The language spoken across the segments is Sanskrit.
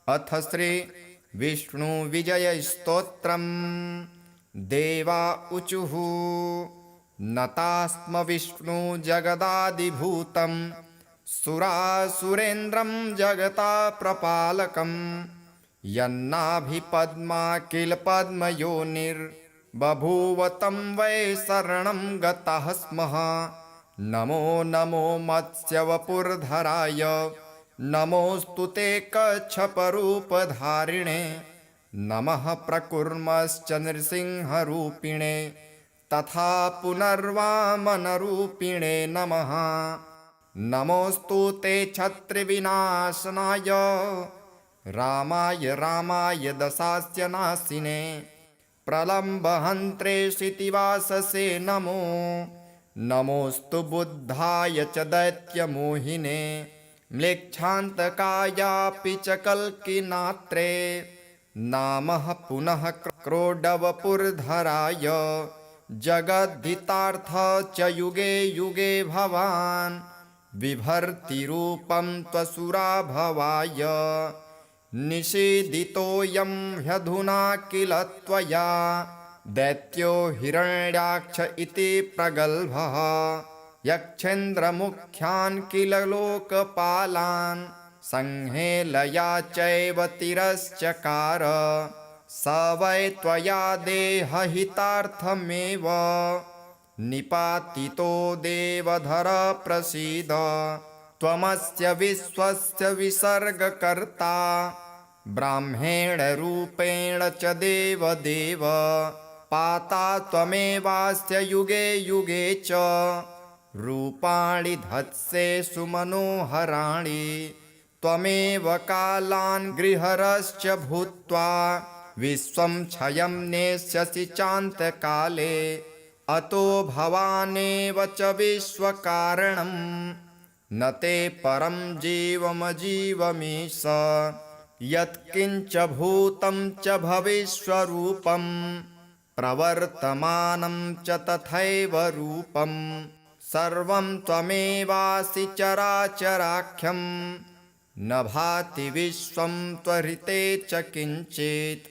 अथ श्री विष्णुविजयस्तोत्रम्। देवा ऊचुः नतास्म विष्णु जगदादिभूतं सुरासुरेन्द्रं जगता प्रपालकम् यन्नाभिपद्मा किल पद्मयोनिर्बभूव तं वै शरणं गताः स्मः। नमो नमो मत्स्यवपुर्धराय नमोऽस्तु ते कच्छपरूपधारिणे नमः प्रकुर्मश्च नृसिंहरूपिणे तथा पुनर्वामनरूपिणे नमः। नमोऽस्तु ते छत्रिविनाशनाय रामाय रामाय दशास्य नाशिने प्रलम्बहन्त्रे क्षितिवाससे नमो। नमोऽस्तु बुद्धाय च दैत्यमोहिने म्लेच्छान्तकायापि च कल्किनात्रे नामः पुनः क्रोडवपुर्धराय जगद्धितार्थ च युगे युगे भवान् बिभर्तिरूपं त्वसुराभवाय निषेदितोऽयं ह्यधुना किल त्वया दैत्यो हिरण्याक्ष इति प्रगल्भः यक्षेन्द्रमुख्यान् किल लोकपालान् संहेलया चैव तिरश्चकार स वै त्वया देहहितार्थमेव निपातितो देवधर प्रसीद त्वमस्य विश्वस्य विसर्गकर्ता ब्राह्मेण रूपेण च देवदेव पाता त्वमेवास्य युगे युगे च रूपाणि धत्से सुमनोहराणि त्वमेव कालान् गृहरश्च भूत्वा विश्वं क्षयं नेष्यसि चान्तकाले अतो भवानेव च विश्वकारणम् न ते परं जीवमजीवमीश यत्किञ्च भूतं च भविष्यरूपं प्रवर्तमानं च तथैव रूपं सर्वं त्वमेवासि चराचराख्यं न भाति विश्वं त्वरिते च किञ्चित्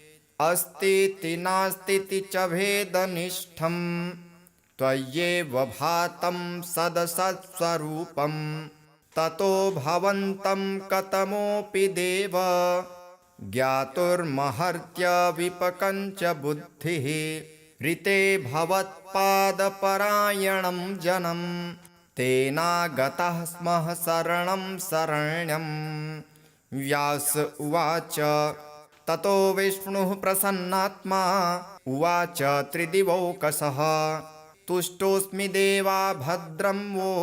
अस्तीति नास्तीति च भेदनिष्ठं त्वय्येव भातं सदसत्स्वरूपं ततो भवन्तं कतमोऽपि देव ज्ञातुर्महर्त्य विपकञ्च बुद्धिः ऋते भवत्पादपरायणं जनं तेनागतः स्मः शरणं शरण्यं। व्यास उवाच ततो विष्णुः प्रसन्नात्मा उवाच त्रिदिवौकसः तुष्टोऽस्मि देवा भद्रं वो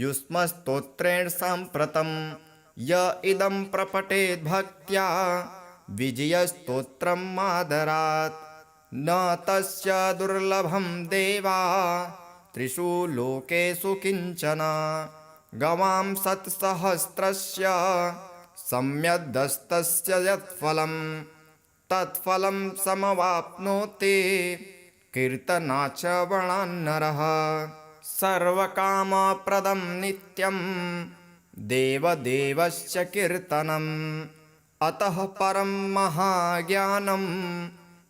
युष्मस्तोत्रेण साम्प्रतं य इदं प्रपठेद्भक्त्या विजयस्तोत्रं मादरात् न तस्य दुर्लभं देवा त्रिषु लोकेषु किञ्चन गवां सत्सहस्रस्य सम्यदस्तस्य यत्फलं तत्फलं समवाप्नोति कीर्तनाचवणान्नरः सर्वकामप्रदं नित्यं देवदेवस्य कीर्तनम् अतः परं महाज्ञानं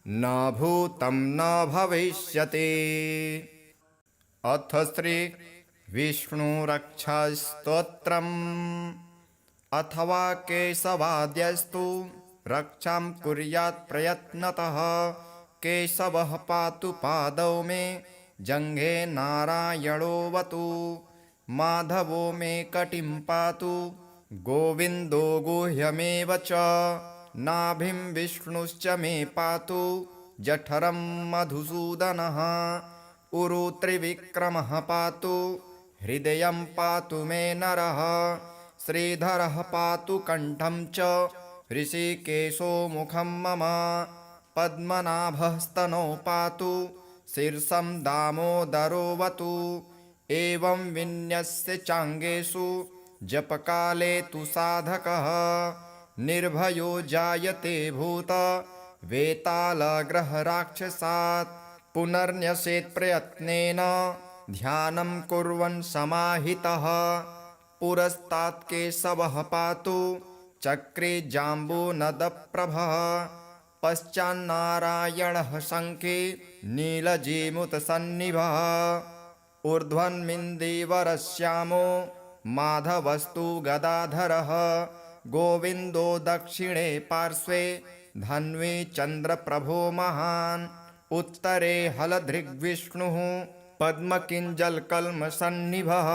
न भूतं न भविष्यति। अथ श्री विष्णुरक्षास्तोत्रम्। अथवा केशवाद्यस्तु रक्षां कुर्यात् प्रयत्नतः केशवः पातु पादौ मे जङ्घे नारायणोऽवतु माधवो मे कटिं पातु गोविन्दो गुह्यमेव च नाभिं विष्णुश्च मे पातु जठरं मधुसूदनः उरु त्रिविक्रमः पातु हृदयं पातु मे नरः श्रीधरः पातु कण्ठं च ऋषिकेशो मुखं मम पद्मनाभः स्तनौ पातु शीर्षं दामोदरोऽवतु एवं विन्यस्य चाङ्गेषु जपकाले तु साधकः निर्भयो जायते भूत वेतालग्रहराक्षसात् पुनर्न्यसेत् प्रयत्नेन ध्यानं कुर्वन् समाहितः पुरस्तात् केशवः पातु चक्रे जाम्बूनदप्रभः पश्चान्नारायणः शङ्खे नीलजीमुतसन्निभः ऊर्ध्वन्मिन्दीवरश्यामो माधवस्तु गदाधरः गोविन्दो दक्षिणे पार्श्वे धन्वी चन्द्रप्रभो महान् उत्तरे हलधृग्विष्णुः पद्मकिञ्जलकल्मषन्निभः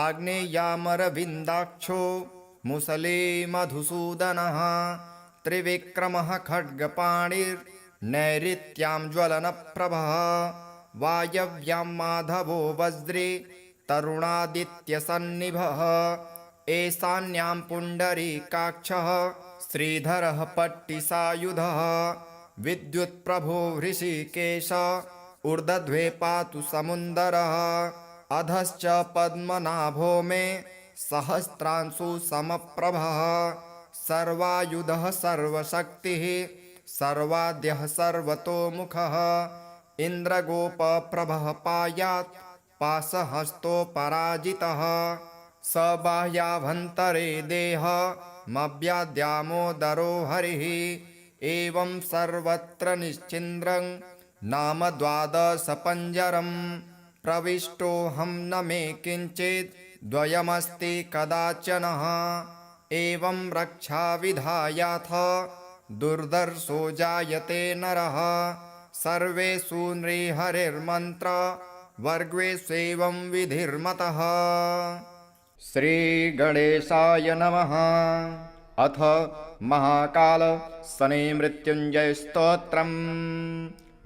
आग्नेयामरविन्दाक्षो मुसले मधुसूदनः त्रिविक्रमः खड्गपाणिर्नैऋत्यां ज्वलनप्रभः वायव्यां माधवो वज्रे तरुणादित्यसन्निभः ईशान्यां पुण्डरीकाक्षः श्रीधरः पट्टिसायुधः विद्युत्प्रभो हृषीकेश ऊर्ध्वे पातु समुन्दरः अधश्च पद्मनाभो मे सहस्रांशु समप्रभः सर्वायुधः सर्वशक्तिः सर्वाद्यः सर्वतोमुखः इन्द्रगोपप्रभः पायात् पाशहस्तोपराजितः स बाह्याभ्यन्तरे देहमव्याद्यामोदरो हरिः एवं सर्वत्र निश्चिन्द्रं नाम द्वादशपञ्जरम् प्रविष्टोऽहं न मे किञ्चित् द्वयमस्ति कदाचनः एवं रक्षाविधायाथ दुर्धर्षो जायते नरः सर्वेषु नृहरिर्मन्त्र वर्गेष्वेवं विधिर्मतः। श्रीगणेशाय नमः। अथ महाकाल शनि मृत्युंजय स्तोत्रम्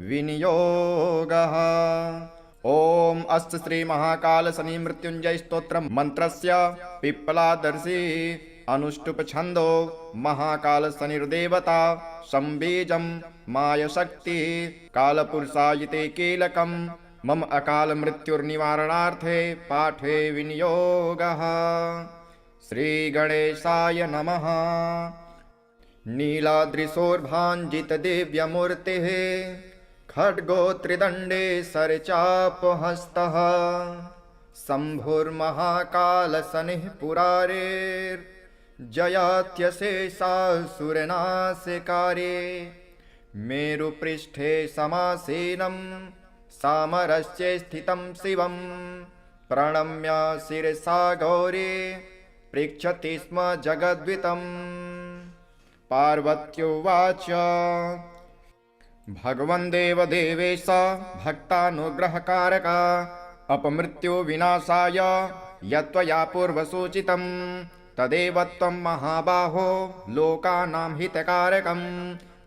विनियोगः। ओम अस्य श्री महाकाल शनि मृत्युंजय स्तोत्रम मंत्रस्य पिप्पलादर्शी अनुष्टुप छंदो महाकाल शनिर्देवता संबीजम मायशक्ति कालपुरुषायिते कीलकम मम अकाल मृत्युर्निवारणार्थे पाठे विनियोगः। श्री गणेशाय नमः। नीलाद्रिशोर्भाञ्जित दिव्यमूर्तिः खड्गो त्रिदण्डे सरचापहस्तः शम्भुर्महाकालशनिः पुरारेर्जयात्यशेषासुरनाशकारे मेरुपृष्ठे समासीनं सामरस्ये स्थितं शिवं प्रणम्य शिरसा गौरी पृच्छति स्म जगद्वितं। पार्वत्युवाच भगवन् देवदेवेश भक्तानुग्रहकारक अपमृत्यु विनाशाय यत्त्वया पूर्वसूचितं तदेव त्वं महाबाहो लोकानां हितकारकं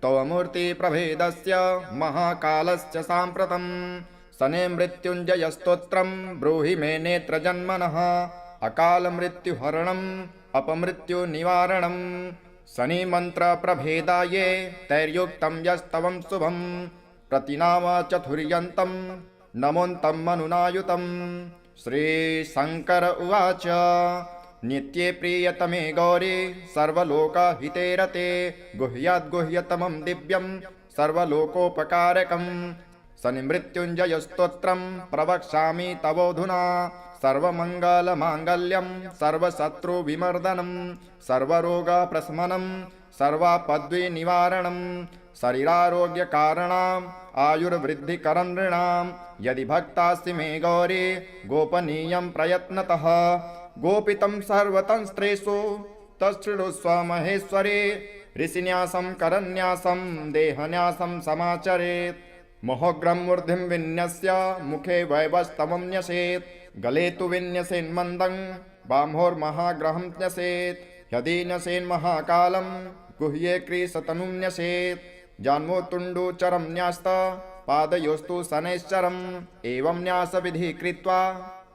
तव मूर्तिप्रभेदस्य महाकालस्य साम्प्रतं शने मृत्युञ्जय स्तोत्रं ब्रूहि मे नेत्रजन्मनः अकालमृत्युहरणम् अपमृत्युनिवारणं शनि मंत्र प्रभेदाये तैर्युक्तं यस्तवं शुभं प्रतिनाम चतुर्यन्तं नमोन्तं मनुनायुतं। श्री शंकर उवाच नित्ये प्रियतमे गौरी सर्वलोकहिते रते गुह्याद्गुह्यतमं दिव्यं सर्वलोकोपकारकं शनि मृत्युंजय स्तोत्रं प्रवक्ष्यामि तवोऽधुना सर्वमङ्गलमाङ्गल्यं सर्वशत्रुविमर्दनं सर्वरोगप्रशमनं सर्वापद्विनिवारणं शरीरारोग्यकारणम् आयुर्वृद्धिकरं नृणां यदि भक्तासि मे गौरी गोपनीयं प्रयत्नतः गोपितं सर्वतंस्त्रेषु तच्छृणुस्व महेश्वरी ऋषिन्यासं करन्यासं देहन्यासं समाचरेत् मोहग्रं मूर्धिं विन्यस्य मुखे वैवस्तवं न्यसेत् गले तु विन्यसेन्मन्दं बाह्वोर्महाग्रहं न्यसेत् यदि न्यसेन्महाकालं गुह्ये क्रीशतनुं न्यसेत् जान्मोतुण्डोचरं न्यास्त पादयोस्तु शनैश्चरम् एवं न्यासविधि कृत्वा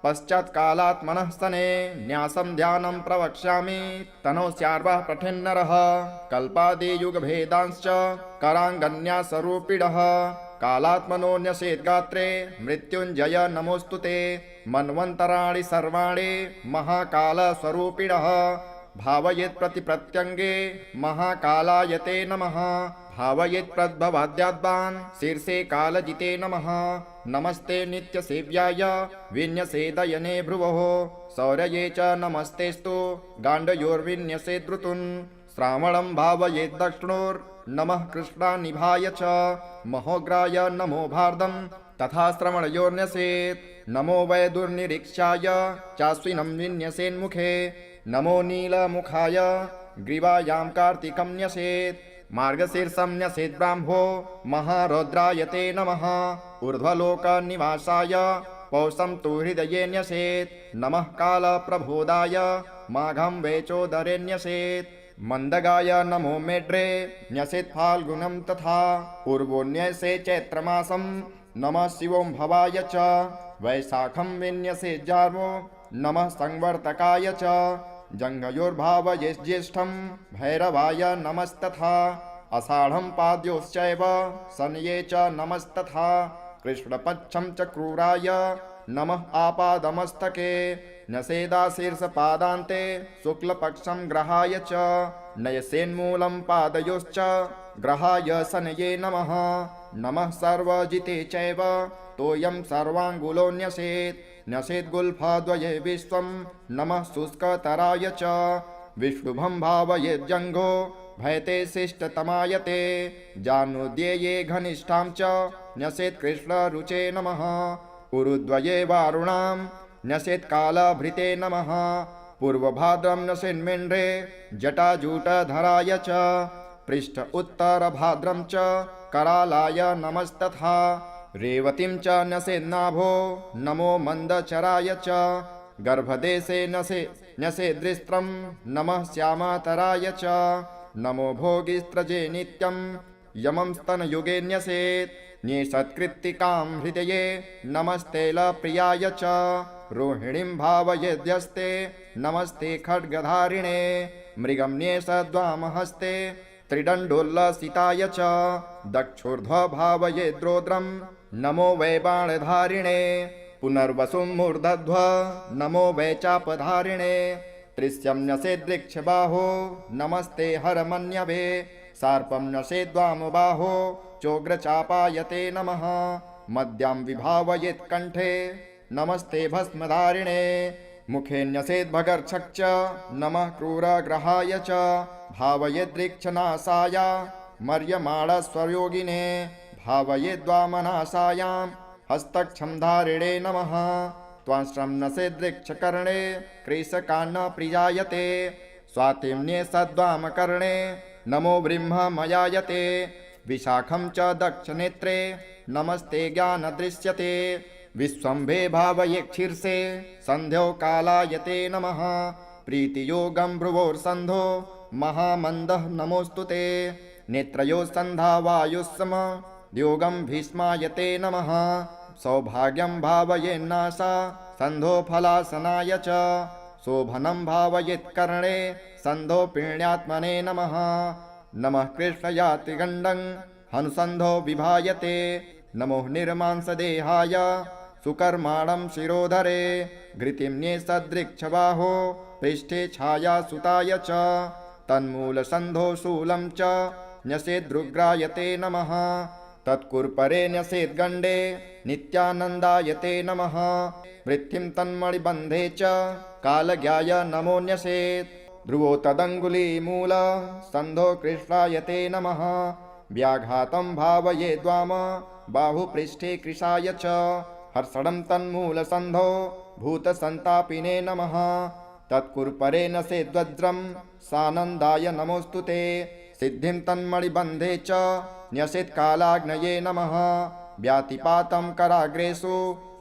पश्चात्कालात्मनः शने न्यासं ध्यानं प्रवक्ष्यामि तनोस्यार्वः पठेन्नरः कल्पादियुगभेदांश्च कराङ्गन्यासरूपिणः कालात्मनो न्यसेद्गात्रे मृत्युञ्जय नमोऽस्तु ते मन्वन्तराणि सर्वाणि महाकालस्वरूपिणः भावयेत् प्रतिप्रत्यङ्गे महाकालायते नमः भावयेत् प्रद्भवाद्याद्वान् शीर्षे कालजिते नमः नमस्ते नित्यसेव्याय विन्यसेदयने भ्रुवोः शौर्ये च नमस्तेस्तु गाण्डयोर्विन्यसे द्रुतुन् श्रावणं भावयेत् दक्षिणोर्नमः कृष्णानिभाय च महोग्राय नमो भारदं तथा श्रवणयोर्न्यसेत् नमो वै दुर्निरीक्षाय चाश्विनं विन्यसेन्मुखे नमो नीलमुखाय ग्रीवायां कार्तिकं न्यसेत् मार्गशीर्षं न्यसेत् ब्राह्मो महारौद्रायते नमः ऊर्ध्वलोकनिवासाय पौषं तु हृदये न्यसेत् नमः कालप्रबोधाय माघं वेचोदरे न्यसेत् मन्दगाय नमो मेढ्रे न्यसेत् फाल्गुनं तथा पूर्वोऽन्यसे चैत्रमासं नमः शिवों भवाय च वैशाखं विन्यसेत् जार्वो नमः संवर्तकाय च जङ्घयोर्भावयेज्येष्ठं भैरवाय नमस्तथा आषाढं पाद्योश्चैव शनये च नमस्तथा कृष्णपक्षं च क्रूराय नमः आपादमस्तके न्यसेदाशीर्षपादान्ते शुक्लपक्षं ग्रहाय च नयसेन्मूलं पादयोश्च ग्रहाय शनये नमः नमः सर्वजिते चैव तोयं सर्वाङ्गुलो न्यसेत् न्यसेद्गुल्फद्वये विश्वं नमः शुष्कतराय च विष्णुभं भावयेज्जङ्घो भयते शिष्टतमायते जानुद्येये घनिष्ठां च न्यसेत् कृष्णरुचे नमः उरुद्वये वारुणां न्यसेत् कालभृते नमः पूर्वभाद्रं न्यसेन्मेण्ड्रे जटाजूटधराय च पृष्ठ उत्तरभाद्रं च करालाय नमस्तथा रेवतीं च न्यसेन्नाभो नमो मन्दचराय च गर्भदेशे न्यसेद्रिस्त्रं नमः श्यामातराय च नमो भोगिस्त्रजे नित्यं यमं स्तनयुगे न्यसेत् न्येषत्कृत्तिकां हृदये नमस्तेलप्रियाय च रोहिणीं भावयेद्यस्ते नमस्ते खड्गधारिणे मृगं न्येषद्वामहस्ते त्रिदण्डोल्लसिताय च दक्षोर्ध्वभावयेद्रोद्रं नमो वै बाणधारिणे पुनर्वसुं मूर्धध्व नमो वै चापधारिणे त्रिस्यं न्यसेद्वृक्षबाहो नमस्ते हरमन्यभे सार्पं न्यसेद्वामबाहो चोग्रचापायते नमः मद्यां विभावयेत् कण्ठे नमस्ते भस्मधारिणे मुखे न्यसेद्भगर्क्षक् च नमः क्रूरग्रहाय च भावयेद्रीक्षनाशाय मर्यमाणस्वयोगिने भावयेद्वामनाशायां हस्तक्षमधारिणे नमः त्वांश्रं न्यसेद्रीक्षकर्णे क्रीशकान्नप्रियायते स्वातिम्ने सद्वामकर्णे नमो ब्रह्ममयायते विशाखं च दक्षनेत्रे नमस्ते ज्ञानदृश्यते विश्वम्भे भावयेक्षीर्षे सन्ध्यो कालायते नमः प्रीतियोगं भ्रुवोर्सन्धो महामन्दः नमोऽस्तु ते नेत्रयो सन्धावायुस्सम योगं भीष्मायते नमः सौभाग्यं भावयेन्नाशा सन्धो फलासनाय च शोभनं भावयेत्कर्णे सन्धो पीण्यात्मने नमः नमः कृष्णयातिगण्डं हनुसन्धो विभायते नमो निर्मांसदेहाय सुकर्माणं शिरोधरे घृतिं न्येषद्वृक्षबाहो पृष्ठे छायासुताय च तन्मूलसन्धो शूलं च न्यसेद्रुग्रायते नमः तत्कुर्परे न्यसेद्गण्डे नित्यानन्दायते नमः वृत्तिं तन्मणिबन्धे च कालज्ञाय नमो न्यसेत् ध्रुवो तदङ्गुलीमूल सन्धो कृष्णायते नमः व्याघातं भावयेद्वाम बाहुपृष्ठे कृशाय च हर्षणं तन्मूलसन्धो भूतसन्तापिने नमः तत्कुर्परे न्यसेद्वज्रं सानन्दाय नमोऽस्तु ते सिद्धिं तन्मणिबन्धे च न्यसेत्कालाग्नये नमः व्यातिपातं कराग्रेषु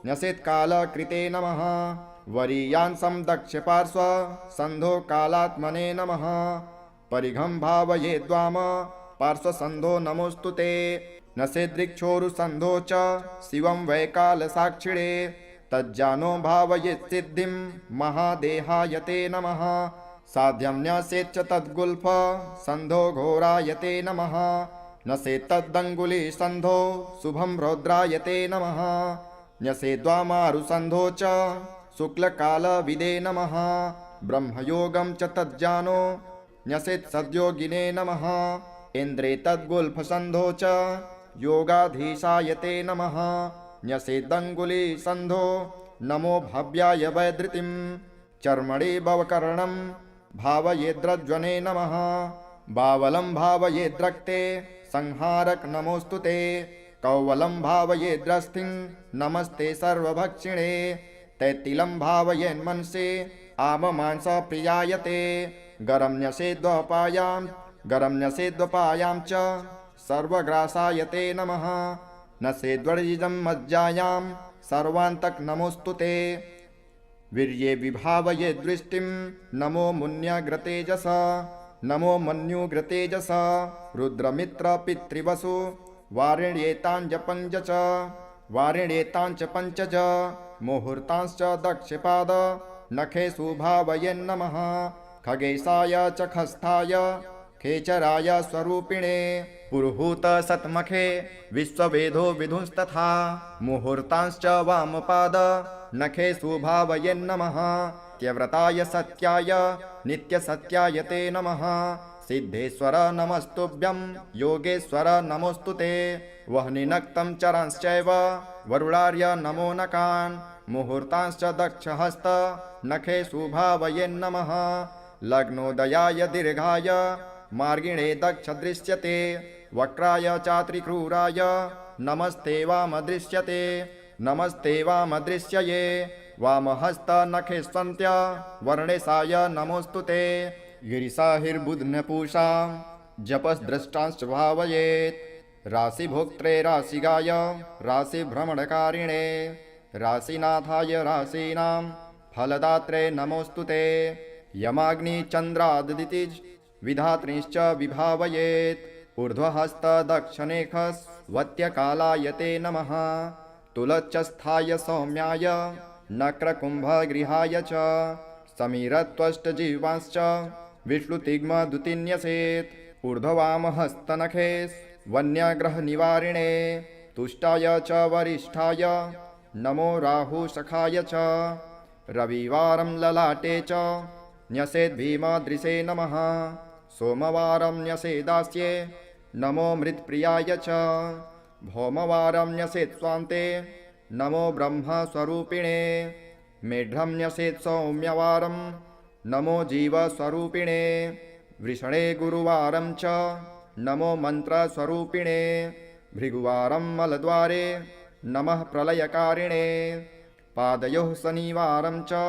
न्यसेत्कालकृते नमः वरीयांसं दक्षपार्श्व सन्धो कालात्मने नमः परिघं भावयेद्वाम पार्श्वसन्धो नमोऽस्तु ते न्यसेद्दृक्षोरुसन्धो च शिवं वैकालसाक्षिणे तज्जानो भावयेत् सिद्धिं महादेहायते नमः साध्यं न्यसेच्च तद्गुल्फ सन्धो घोरायते नमः न्यसेत्तदङ्गुली सन्धो शुभं रौद्रायते नमः न्यसेद्वामारुसन्धो च शुक्लकालविदे नमः ब्रह्मयोगं च तज्जानो न्यसेत् सद्योगिने नमः इन्द्रे तद्गुल्फसन्धो च योगाधीशाय ते नमः न्यसेदङ्गुलीसन्धो नमो भव्याय वैधृतिं चर्मणि भवकर्णं भावयेद्रज्वने नमः बावलं भावयेद्रक्ते संहारक नमोऽस्तु ते कौवलं भावयेद्रस्थिं नमस्ते सर्वभक्षिणे तैतिलं भावयेन्मनसे आममांस प्रियायते गरम्यसेद्वपायां च सर्वग्रासायते नमः नसेद्वर्जितं मज्जायां सर्वान्तक नमोऽस्तु ते वीर्ये विभावये दृष्टिं नमो मुन्यग्रतेजस नमो मन्युग्रतेजस रुद्रमित्रपितृवसु वारिण्येताञ्च पञ्च मुहूर्तांश्च दक्षपाद नखेषु भावयेन्नमः खगेशाय च खस्थाय खेचराय स्वरूपिणे पुरुहूत सत्मखे विश्ववेदो विधुंस्तथा मुहूर्तांश्च वामपाद नखेषु भावयेन्नमः त्यव्रताय सत्याय नित्यसत्याय ते नमः सिद्धेश्वर नमस्तुभ्यं योगेश्वर नमोऽस्तु ते वह्निनक्तं चरांश्चैव वरुणार्य नमो नकान् मुहूर्तांश्च दक्षहस्त नखेषु भावयेन्नमः लग्नोदयाय दीर्घाय मार्गिणे दक्ष दृश्यते वक्राय चात्रिक्रूराय नमस्ते वामदृश्यये वामहस्त नखेस्वन्त्य वर्णेशाय नमोऽस्तु ते गिरिसाहिर्बुध्नपूषा जपस्द्रष्टांश्च भावयेत् राशिभोक्त्रे राशिगाय राशिभ्रमणकारिणे राशिनाथाय राशीनां फलदात्रे नमोऽस्तु ते यमाग्निचन्द्रादितिज विधात्रीश्च विभावयेत् ऊर्ध्वहस्तदक्षनेखस्वत्यकालाय ते नमः तुलच्चस्थाय सौम्याय नक्रकुम्भगृहाय च समीरत्वष्टजीवांश्च विष्णुतिग्मदुतिन्यसेत् ऊर्ध्ववामहस्तनखे वन्यग्रहनिवारिणे तुष्टाय च वरिष्ठाय नमो राहुसखाय च रविवारं ललाटे च न्यसेद्भीमदृशे नमः सोमवारं न्यसेदास्ये नमो मृत्प्रियाय च भौमवारं न्यसेत् स्वान्ते नमो ब्रह्मस्वरूपिणे मेढ्रं न्यसेत् सौम्यवारं नमो जीवस्वरूपिणे वृषणे गुरुवारं च नमो मन्त्रस्वरूपिणे भृगुवारं मलद्वारे नमः प्रलयकारिणे पादयोः शनिवारं च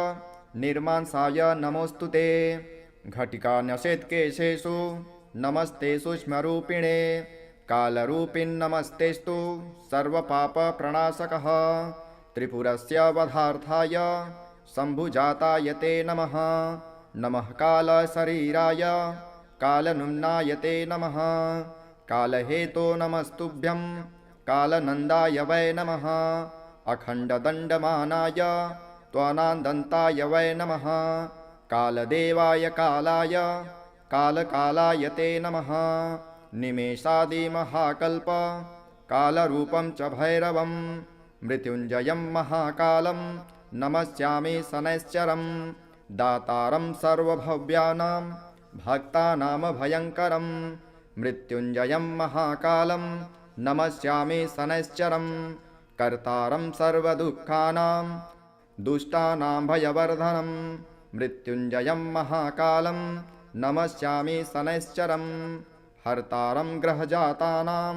निर्मांसाय नमोऽस्तु ते घटिका न्यसेत् केशेषु नमस्ते सूक्ष्मरूपिणे कालरूपिन्नमस्तेस्तु सर्वपापप्रणाशकः त्रिपुरस्य वधार्थाय शम्भुजाताय ते नमः नमः कालशरीराय कालनुम्नाय ते नमः कालहेतो नमस्तुभ्यं कालनन्दाय वै नमः अखण्डदण्डमानाय त्वनान्दन्ताय वै नमः कालदेवाय कालाय कालकालाय ते नमः निमेषादिमहाकल्प कालरूपं च भैरवं मृत्युञ्जयं महाकालं नमस्यामि शनैश्चरं दातारं सर्वभव्यानां भक्तानां भयङ्करं मृत्युञ्जयं महाकालं नमस्यामि शनैश्चरं कर्तारं सर्वदुःखानां दुष्टानां भयवर्धनं मृत्युञ्जयं महाकालं नमस्यामि शनैश्चरं हर्तारं ग्रहजातानां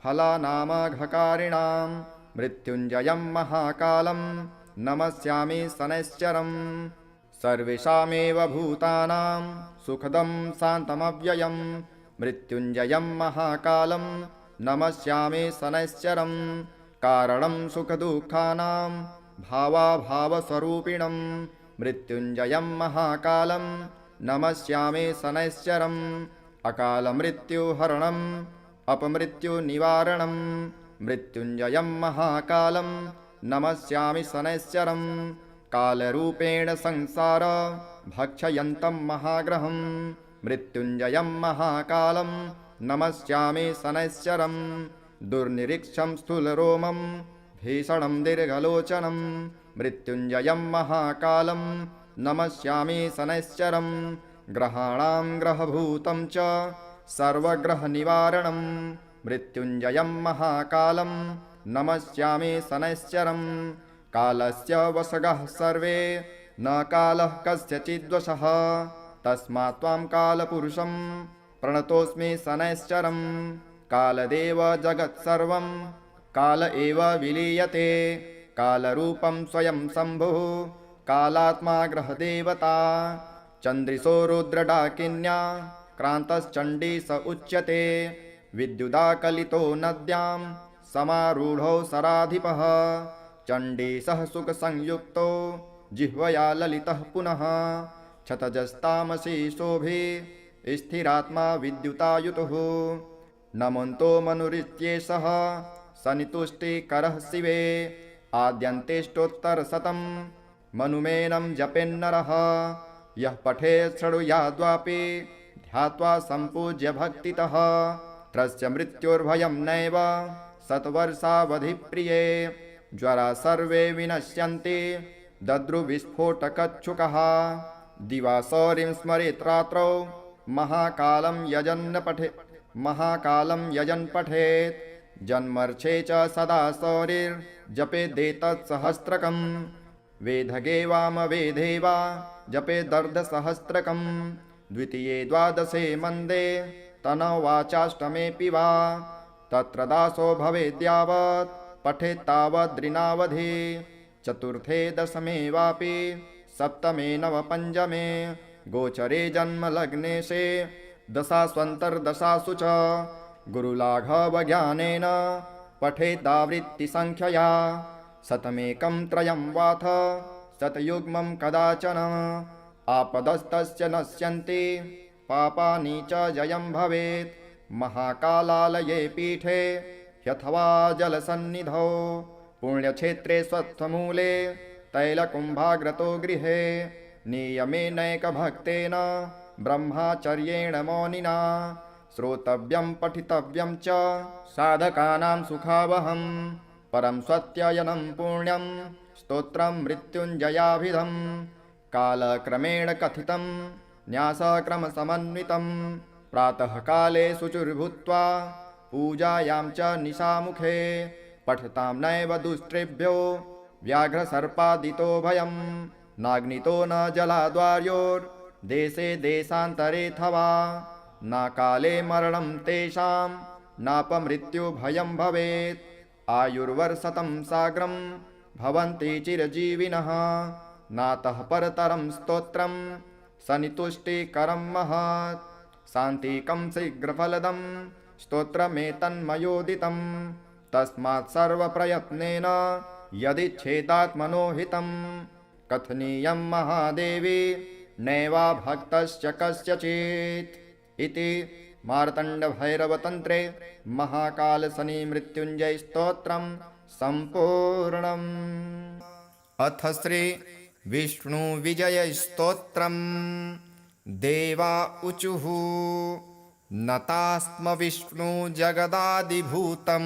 फलानामघकारिणां मृत्युञ्जयं महाकालं नमस्यामि शनैश्चरं सर्वेषामेव भूतानां सुखदं शान्तमव्ययं मृत्युञ्जयं महाकालं नमस्यामि शनैश्चरं कारणं सुखदुःखानां भावाभावस्वरूपिणं मृत्युञ्जयं महाकालं नमस्यामि शनैश्चरं अकालमृत्युहरणम् अपमृत्युनिवारणं मृत्युञ्जयं महाकालं नमस्यामि शनैश्चरं कालरूपेण संसार भक्षयन्तं महाग्रहं मृत्युञ्जयं महाकालं नमस्यामि शनैश्चरं दुर्निरीक्षं स्थूलरोमं भीषणं दीर्घलोचनं मृत्युञ्जयं महाकालं नमस्यामि शनैश्चरं ग्रहाणां ग्रहभूतं च सर्वग्रहनिवारणं मृत्युञ्जयं महाकालं नमस्यामि शनैश्चरं कालस्य वशगः सर्वे न कालः कस्यचिद्वशः तस्मात् त्वां कालपुरुषं प्रणतोऽस्मि शनैश्चरं कालदेव जगत्सर्वं काल एव विलीयते कालरूपं स्वयं शम्भुः कालात्मा ग्रहदेवता चन्द्रिशो रुद्रडाकिन्या क्रान्तश्चण्डी स उच्यते विद्युदाकलितो नद्यां समारूढो सराधिपः चण्डीसः सुखसंयुक्तो जिह्वया ललितः पुनः क्षतजस्तामसि शोभे स्थिरात्मा विद्युतायुतुः नमन्तो मनुरित्येषः सनितुष्टिकरः शिवे आद्यन्तेष्टोत्तरशतं मनुमेनं जपेन्नरः यः पठेत् शृणुयाद्वापि ध्यात्वा सम्पूज्य भक्तितः त्रस्य मृत्योर्भयं नैव शतवर्षावधिप्रिये ज्वरा सर्वे विनश्यन्ति दद्रुविस्फोटकच्छुकः दिवा सौरिं स्मरेत् रात्रौ महाकालं यजन् पठेत् जन्मर्षे च सदा सौरिर्जपेदेतत्सहस्रकं वेधगे वामवेधे वा जपेदर्धसहस्रकं द्वितीये द्वादशे मन्दे तनवाचाष्टमेऽपि वा तत्र दासो भवेद्यावत् पठेत्तावद्रिनावधि चतुर्थे दशमे वापि सप्तमे नवपञ्चमे गोचरे जन्मलग्नेशे दशास्वन्तर्दशासु च गुरुलाघवज्ञानेन पठेदावृत्तिसङ्ख्यया शतमेकं त्रयं वाथ शतयुग्मं कदाचन आपदस्तस्य नश्यन्ति पापानि च जयं भवेत् महाकालालये पीठे ह्यथवा जलसन्निधौ पुण्यक्षेत्रे स्वत्थमूले तैलकुम्भाग्रतो गृहे नियमेनैकभक्तेन ब्रह्मचर्येण मौनिना श्रोतव्यं पठितव्यं च साधकानां सुखावहं परं सत्ययनं पुण्यं स्तोत्रं मृत्युञ्जयाभिधं कालक्रमेण कथितं न्यासक्रमसमन्वितं प्रातःकाले शुचिर्भूत्वा पूजायां च निशामुखे पठतां नैव दुष्टृभ्यो व्याघ्रसर्पादितो भयं नाग्नितो न जलाद्वार्योर्देशे देशान्तरेऽथवा न काले मरणं तेषां नापमृत्युभयं भवेत् आयुर्वर्षतं साग्रं भवन्ति चिरजीविनः नातः परतरं स्तोत्रं सनितुष्टिकरं महत् शान्तिकं शीघ्रफलदं स्तोत्रमेतन्मयोदितं तस्मात् सर्वप्रयत्नेन यदिच्छेदात्मनो हितं कथनीयं महादेवी नैवा भक्तस्य कस्यचित् इति मार्तण्डभैरवतन्त्रे महाकालशनिमृत्युञ्जयस्तोत्रं सम्पूर्णम्। अथ श्री विष्णुविजयस्तोत्रम्। देवा ऊचुः नतास्म विष्णु जगदादिभूतं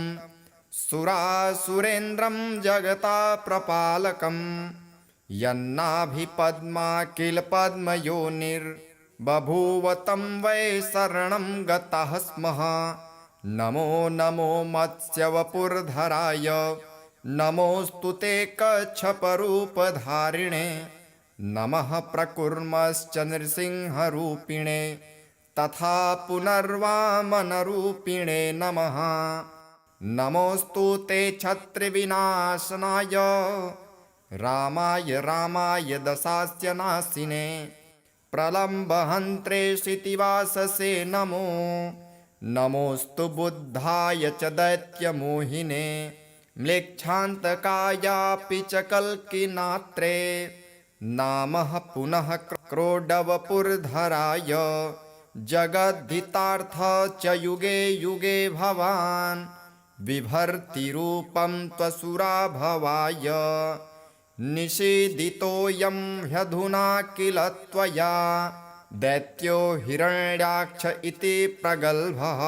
सुरासुरेन्द्रं जगता प्रपालकं यन्नाभिपद्मा किल पद्मयोनिर्बभूव तं वै शरणं गताः स्मः। नमो नमो मत्स्यवपुर्धराय नमोऽस्तु ते कच्छपरूपधारिणे नमः प्रकुर्मश्च नृसिंहरूपिणे तथा पुनर्वामनरूपिणे नमः। नमोऽस्तु ते छत्रिविनाशनाय रामाय रामाय दशास्य नाशिने प्रलम्बहन्त्रे क्षितिवाससे नमो। नमोऽस्तु बुद्धाय च दैत्यमोहिने म्लेच्छान्तकायापि च कल्किनात्रे नामः पुनः क्रोडवपुर्धराय जगद्धितार्थ च युगे युगे भवान् बिभर्तिरूपं त्वसुराभवाय निषेदितोऽयं ह्यधुना किल त्वया दैत्यो हिरण्याक्ष इति प्रगल्भः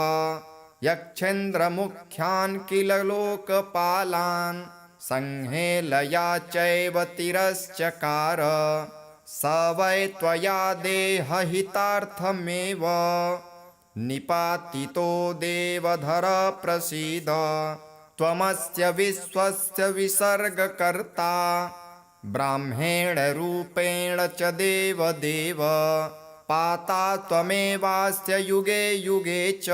यक्षेन्द्रमुख्यान् किल लोकपालान् संहेलया चैव तिरश्चकार स वै त्वया देहहितार्थमेव निपातितो देवधर प्रसीद त्वमस्य विश्वस्य विसर्गकर्ता ब्राह्मेण रूपेण च देवदेव पाता त्वमेवास्य युगे युगे च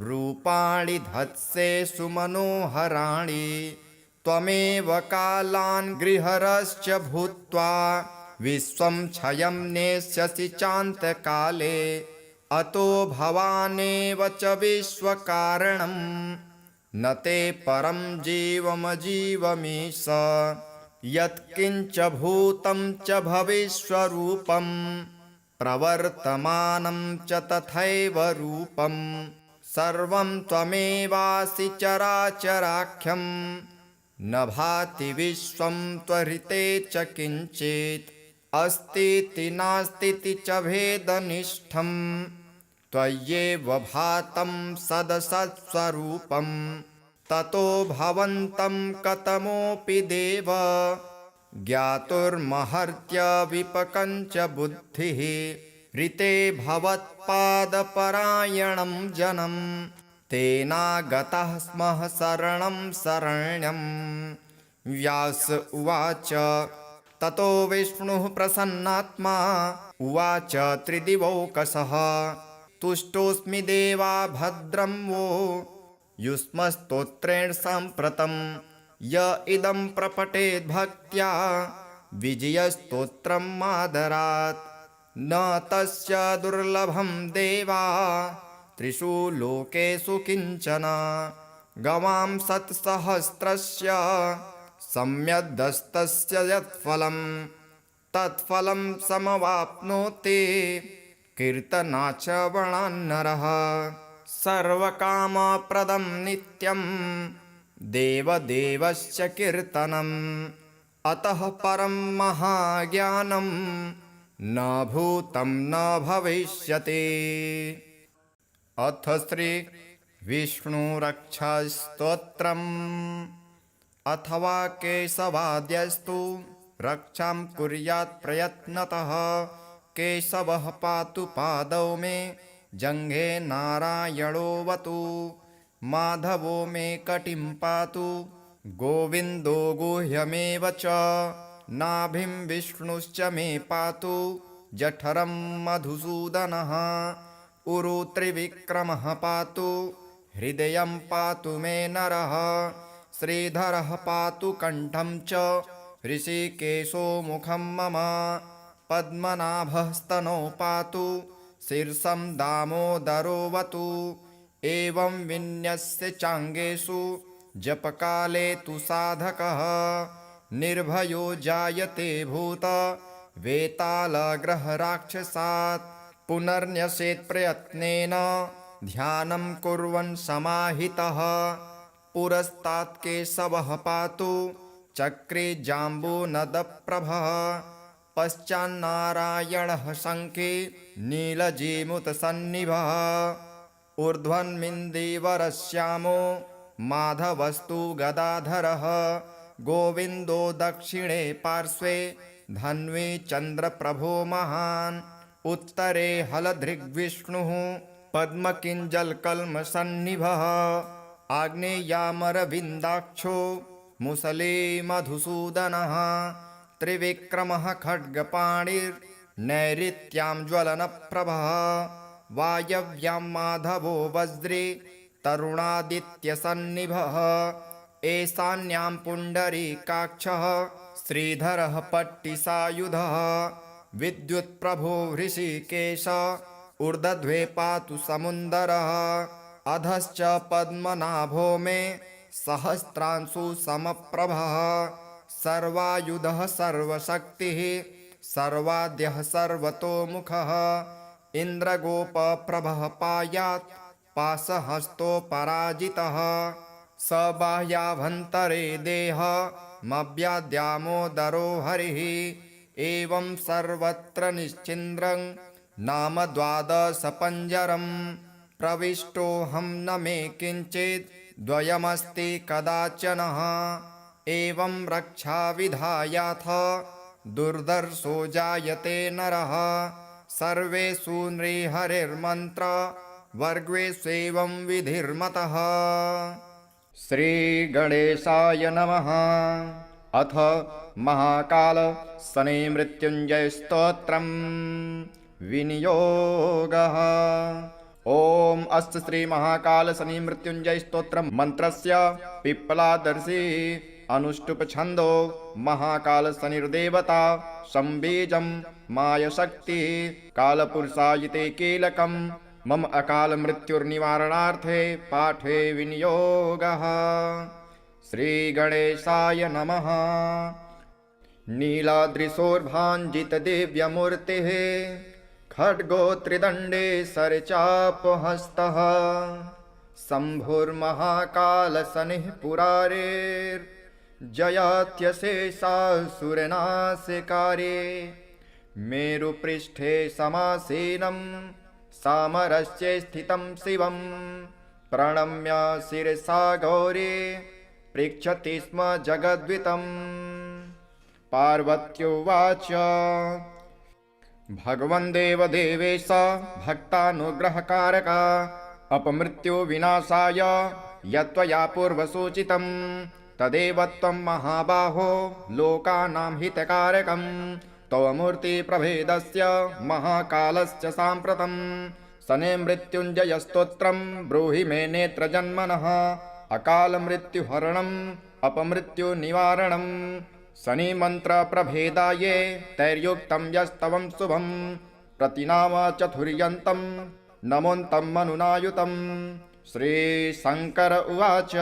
रूपाणि धत्से सुमनोहराणि त्वमेव कालान् गृहरश्च भूत्वा विश्वं क्षयं नेष्यसि चान्तकाले अतो भवानेव च विश्वकारणं न ते परं जीवमजीवमीश यत्किञ्च भूतं च भविष्यरूपं प्रवर्तमानं च तथैव रूपं सर्वं त्वमेवासि चराचराख्यं न भाति विश्वं त्वरिते च किञ्चित् अस्तीति नास्तीति च भेदनिष्ठं त्वय्येव भातं सदसत्स्वरूपं ततो भवन्तं कतमोऽपि देव ज्ञातुर्महर्त्य विपकञ्च बुद्धिः ऋते भवत्पादपरायणं जनं तेनागतः स्मः शरणं शरण्यं व्यास उवाच ततो विष्णुः प्रसन्नात्मा उवाच त्रिदिवौकसः तुष्टोऽस्मि देवा भद्रं वो युष्मस्तोत्रेण साम्प्रतं य इदं प्रपठेद् भक्त्या विजयस्तोत्रं मादरात् न तस्य दुर्लभं देवा त्रिषु लोकेषु किञ्चन गवां सत्सहस्रस्य सम्यदस्तस्य यत्फलं तत्फलं समवाप्नोति कीर्तनाच्च वणान्नरः सर्वकामप्रदं नित्यं देवदेवस्य कीर्तनम् अतः परं महाज्ञानं न भूतं न भविष्यति। अथ श्री विष्णुरक्षास्तोत्रम् अथवा केशवाद्यस्तु रक्षां कुर्यात् प्रयत्नतः केशवः पातु पादौ मे जङ्घे नारायणोऽवतु माधवो मे कटिं पातु गोविन्दो गुह्यमेव च नाभिं विष्णुश्च मे पातु जठरं मधुसूदनः उरु त्रिविक्रमः पातु हृदयं पातु मे नरः श्रीधरः पातु कण्ठं च ऋषिकेशो मुखं मम पद्मनाभः स्तनौ पातु शीर्षं दामोदरोऽवतु एवं विन्यस्य चाङ्गेषु जपकाले तु साधकः निर्भयो जायते भूत वेतालग्रहराक्षसात् पुनर्न्यसेत् प्रयत्नेन ध्यानं कुर्वन् समाहितः पुरस्तात् केशवः पातु चक्रे जाम्बूनदप्रभः पश्चान्नारायणः शङ्खे नीलजीमुतसन्निभः ऊर्ध्वन्मिन्दीवरश्यामो माधवस्तु गदाधरः गोविन्दो दक्षिणे पार्श्वे धन्वी चन्द्रप्रभो महान् उत्तरे हलधृग्विष्णुः पद्मकिञ्जलकल्मषन्निभः आग्नेयामरविन्दाक्षो मुसले मधुसूदनः त्रिविक्रमः खड्गपाणिर्नैऋत्यां ज्वलनप्रभः वायव्यां माधवो वज्रे तरुणादित्यसन्निभः ईशान्यां पुण्डरीकाक्षः श्रीधरः पट्टिसायुधः विद्युत्प्रभो हृषीकेश ऊर्ध्वे पातु समुन्दरः अधश्च पद्मनाभो मे सहस्रांशु समप्रभः सर्वायुधः सर्वशक्तिः सर्वाद्यः सर्वतोमुखः इन्द्रगोपप्रभः पायात् पाशहस्तोपराजितः स बाह्याभ्यन्तरे देहमव्याद्यामोदरो हरिः एवं सर्वत्र निश्चिन्द्रं नाम द्वादशपञ्जरं प्रविष्टोऽहं न मे किञ्चित् द्वयमस्ति कदाचनः एवं रक्षाविधायाथ दुर्धर्षो जायते नरः सर्वेषु नृहरिर्मन्त्र वर्गेष्वेवं विधिर्मतः। श्रीगणेशाय नमः। अथ महाकाल शनि मृत्युंजय स्तोत्रम् विनियोगः। ओम अस्त श्री महाकाल शनि मृत्युंजय स्तोत्र मंत्रस्य पिप्पलादर्शी अनुष्टुप छंदो महाकाल शनिर्देवता संबीजम माय शक्ति कालपुरुषायिते कीलकम मम अकाल मृत्युर्निवारणार्थे पाठे विनियोगः। श्री गणेशाय नमः। नीलाद्रिशोर्भाञ्जित दिव्यमूर्तिः खड्गो त्रिदण्डे सरचापहस्तः शम्भुर्महाकाल शनिः पुरारेर्जयात्यशेषासुरनाशकारे मेरुपृष्ठे समासीनं सामरस्ये स्थितं शिवं प्रणम्य शिरसा गौरी पृच्छति स्म जगद्वितं। पार्वत्युवाच भगवन् देवदेवेश भक्तानुग्रहकारक अपमृत्यु विनाशाय यत्त्वया पूर्वसूचितं तदेव त्वं महाबाहो लोकानां हितकारकं तव मूर्तिप्रभेदस्य महाकालस्य साम्प्रतं शने मृत्युञ्जय स्तोत्रं ब्रूहि मे नेत्रजन्मनः अकाल मृत्युहरणम् अपमृत्यु निवारणम् शनि मंत्र प्रभेदाये तैर्युक्तं यस्तवं शुभं प्रतिनाम चतुर्यन्तं नमोन्तं मनुनायुतं। श्री शंकर उवाच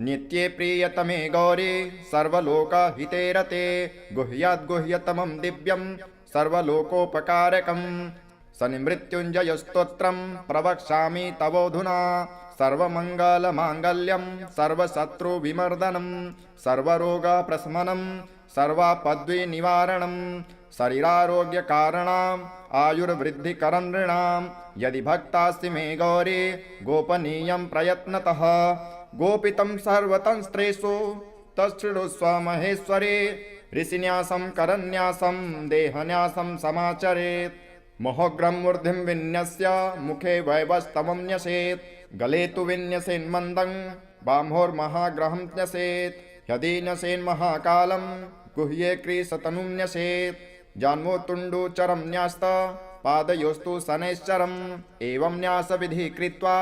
नित्ये प्रियतमे गौरी सर्वलोकहिते रते गुह्याद्गुह्यतमं दिव्यं सर्वलोकोपकारकं शनिमृत्युञ्जय स्तोत्रं प्रवक्ष्यामि तवोऽधुना सर्वमङ्गलमाङ्गल्यं सर्वशत्रुविमर्दनं सर्वरोगप्रशमनं सर्वापद्विनिवारणं शरीरारोग्यकारणम् आयुर्वृद्धिकरं नृणां यदि भक्तासि मे गौरी गोपनीयं प्रयत्नतः गोपितं सर्वतंस्त्रेषु तच्छृणुस्व महेश्वरे ऋषिन्यासं करन्यासं देहन्यासं समाचरेत् मोहग्रं मूर्धिं विन्यस्य मुखे वैवस्तवं न्यसेत् गले तु विन्यसेन्मन्दं बाह्वोर्महाग्रहं न्यसेत् यदि न्यसेन्महाकालं गुह्ये क्रीशतनुं न्यसेत् जान्मोतुण्डुचरं न्यास्त पादयोस्तु शनैश्चरम् एवं न्यासविधि कृत्वा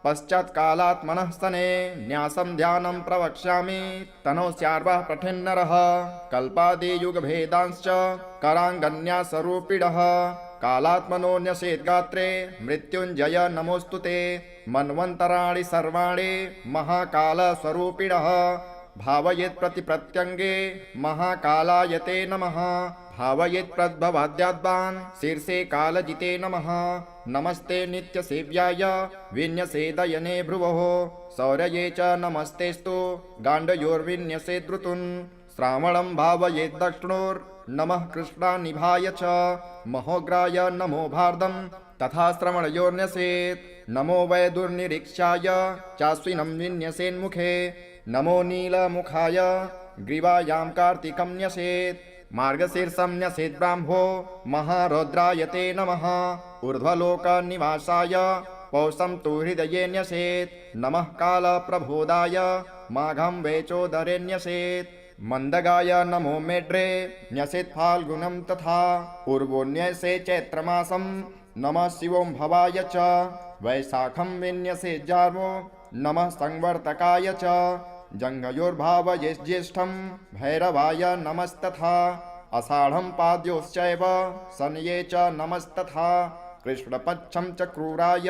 पश्चात् कालात्मनः शने न्यासं ध्यानं प्रवक्ष्यामि तनोस्यार्वः पठेन्नरः कल्पादियुगभेदांश्च कराङ्गन्यासरूपिणः कालात्मनो न्यसेद्गात्रे मृत्युञ्जय नमोऽस्तुते मन्वन्तराणि सर्वाणि महाकालस्वरूपिणः भावयेत् प्रतिप्रत्यङ्गे महाकालायते नमः भावयेत् प्रद्भवाद्याद्वान् शीर्षे कालजिते नमः नमस्ते नित्यसेव्याय विन्यसेदयने भ्रुवोः शौर्ये च नमस्तेस्तु गाण्डयोर्विन्यसेद्रुतुन् श्रावणं भावयेत् दक्षिणोर्नमः कृष्णानिभाय च महोग्राय नमो भारदं तथा श्रवणयोर्न्यसेत् नमो वैदुर्निरीक्षाय चाश्विनं विन्यसेन्मुखे नमो नीलमुखाय ग्रीवायां कार्तिकं न्यसेत् मार्गशीर्षं न्यसेत् ब्राह्मो महारौद्रायते नमः ऊर्ध्वलोकनिवासाय पौषं तु हृदये न्यसेत् नमः कालप्रबोधाय माघं वेचोदरे न्यसेत् मंदगाय नमो मेढ्रे न्यसेत् फाल्गुनं तथा पूर्वो न्यसे चैत्रमासं नमः शिवों भवाय च वैशाखं विन्यसेत् जार्वो नमः संवर्तकाय च जङ्घयोर्भावये ज्येष्ठं भैरवाय नमस्तथा आषाढं पाद्योश्चैव शनये च नमस्तथा कृष्णपक्षं च क्रूराय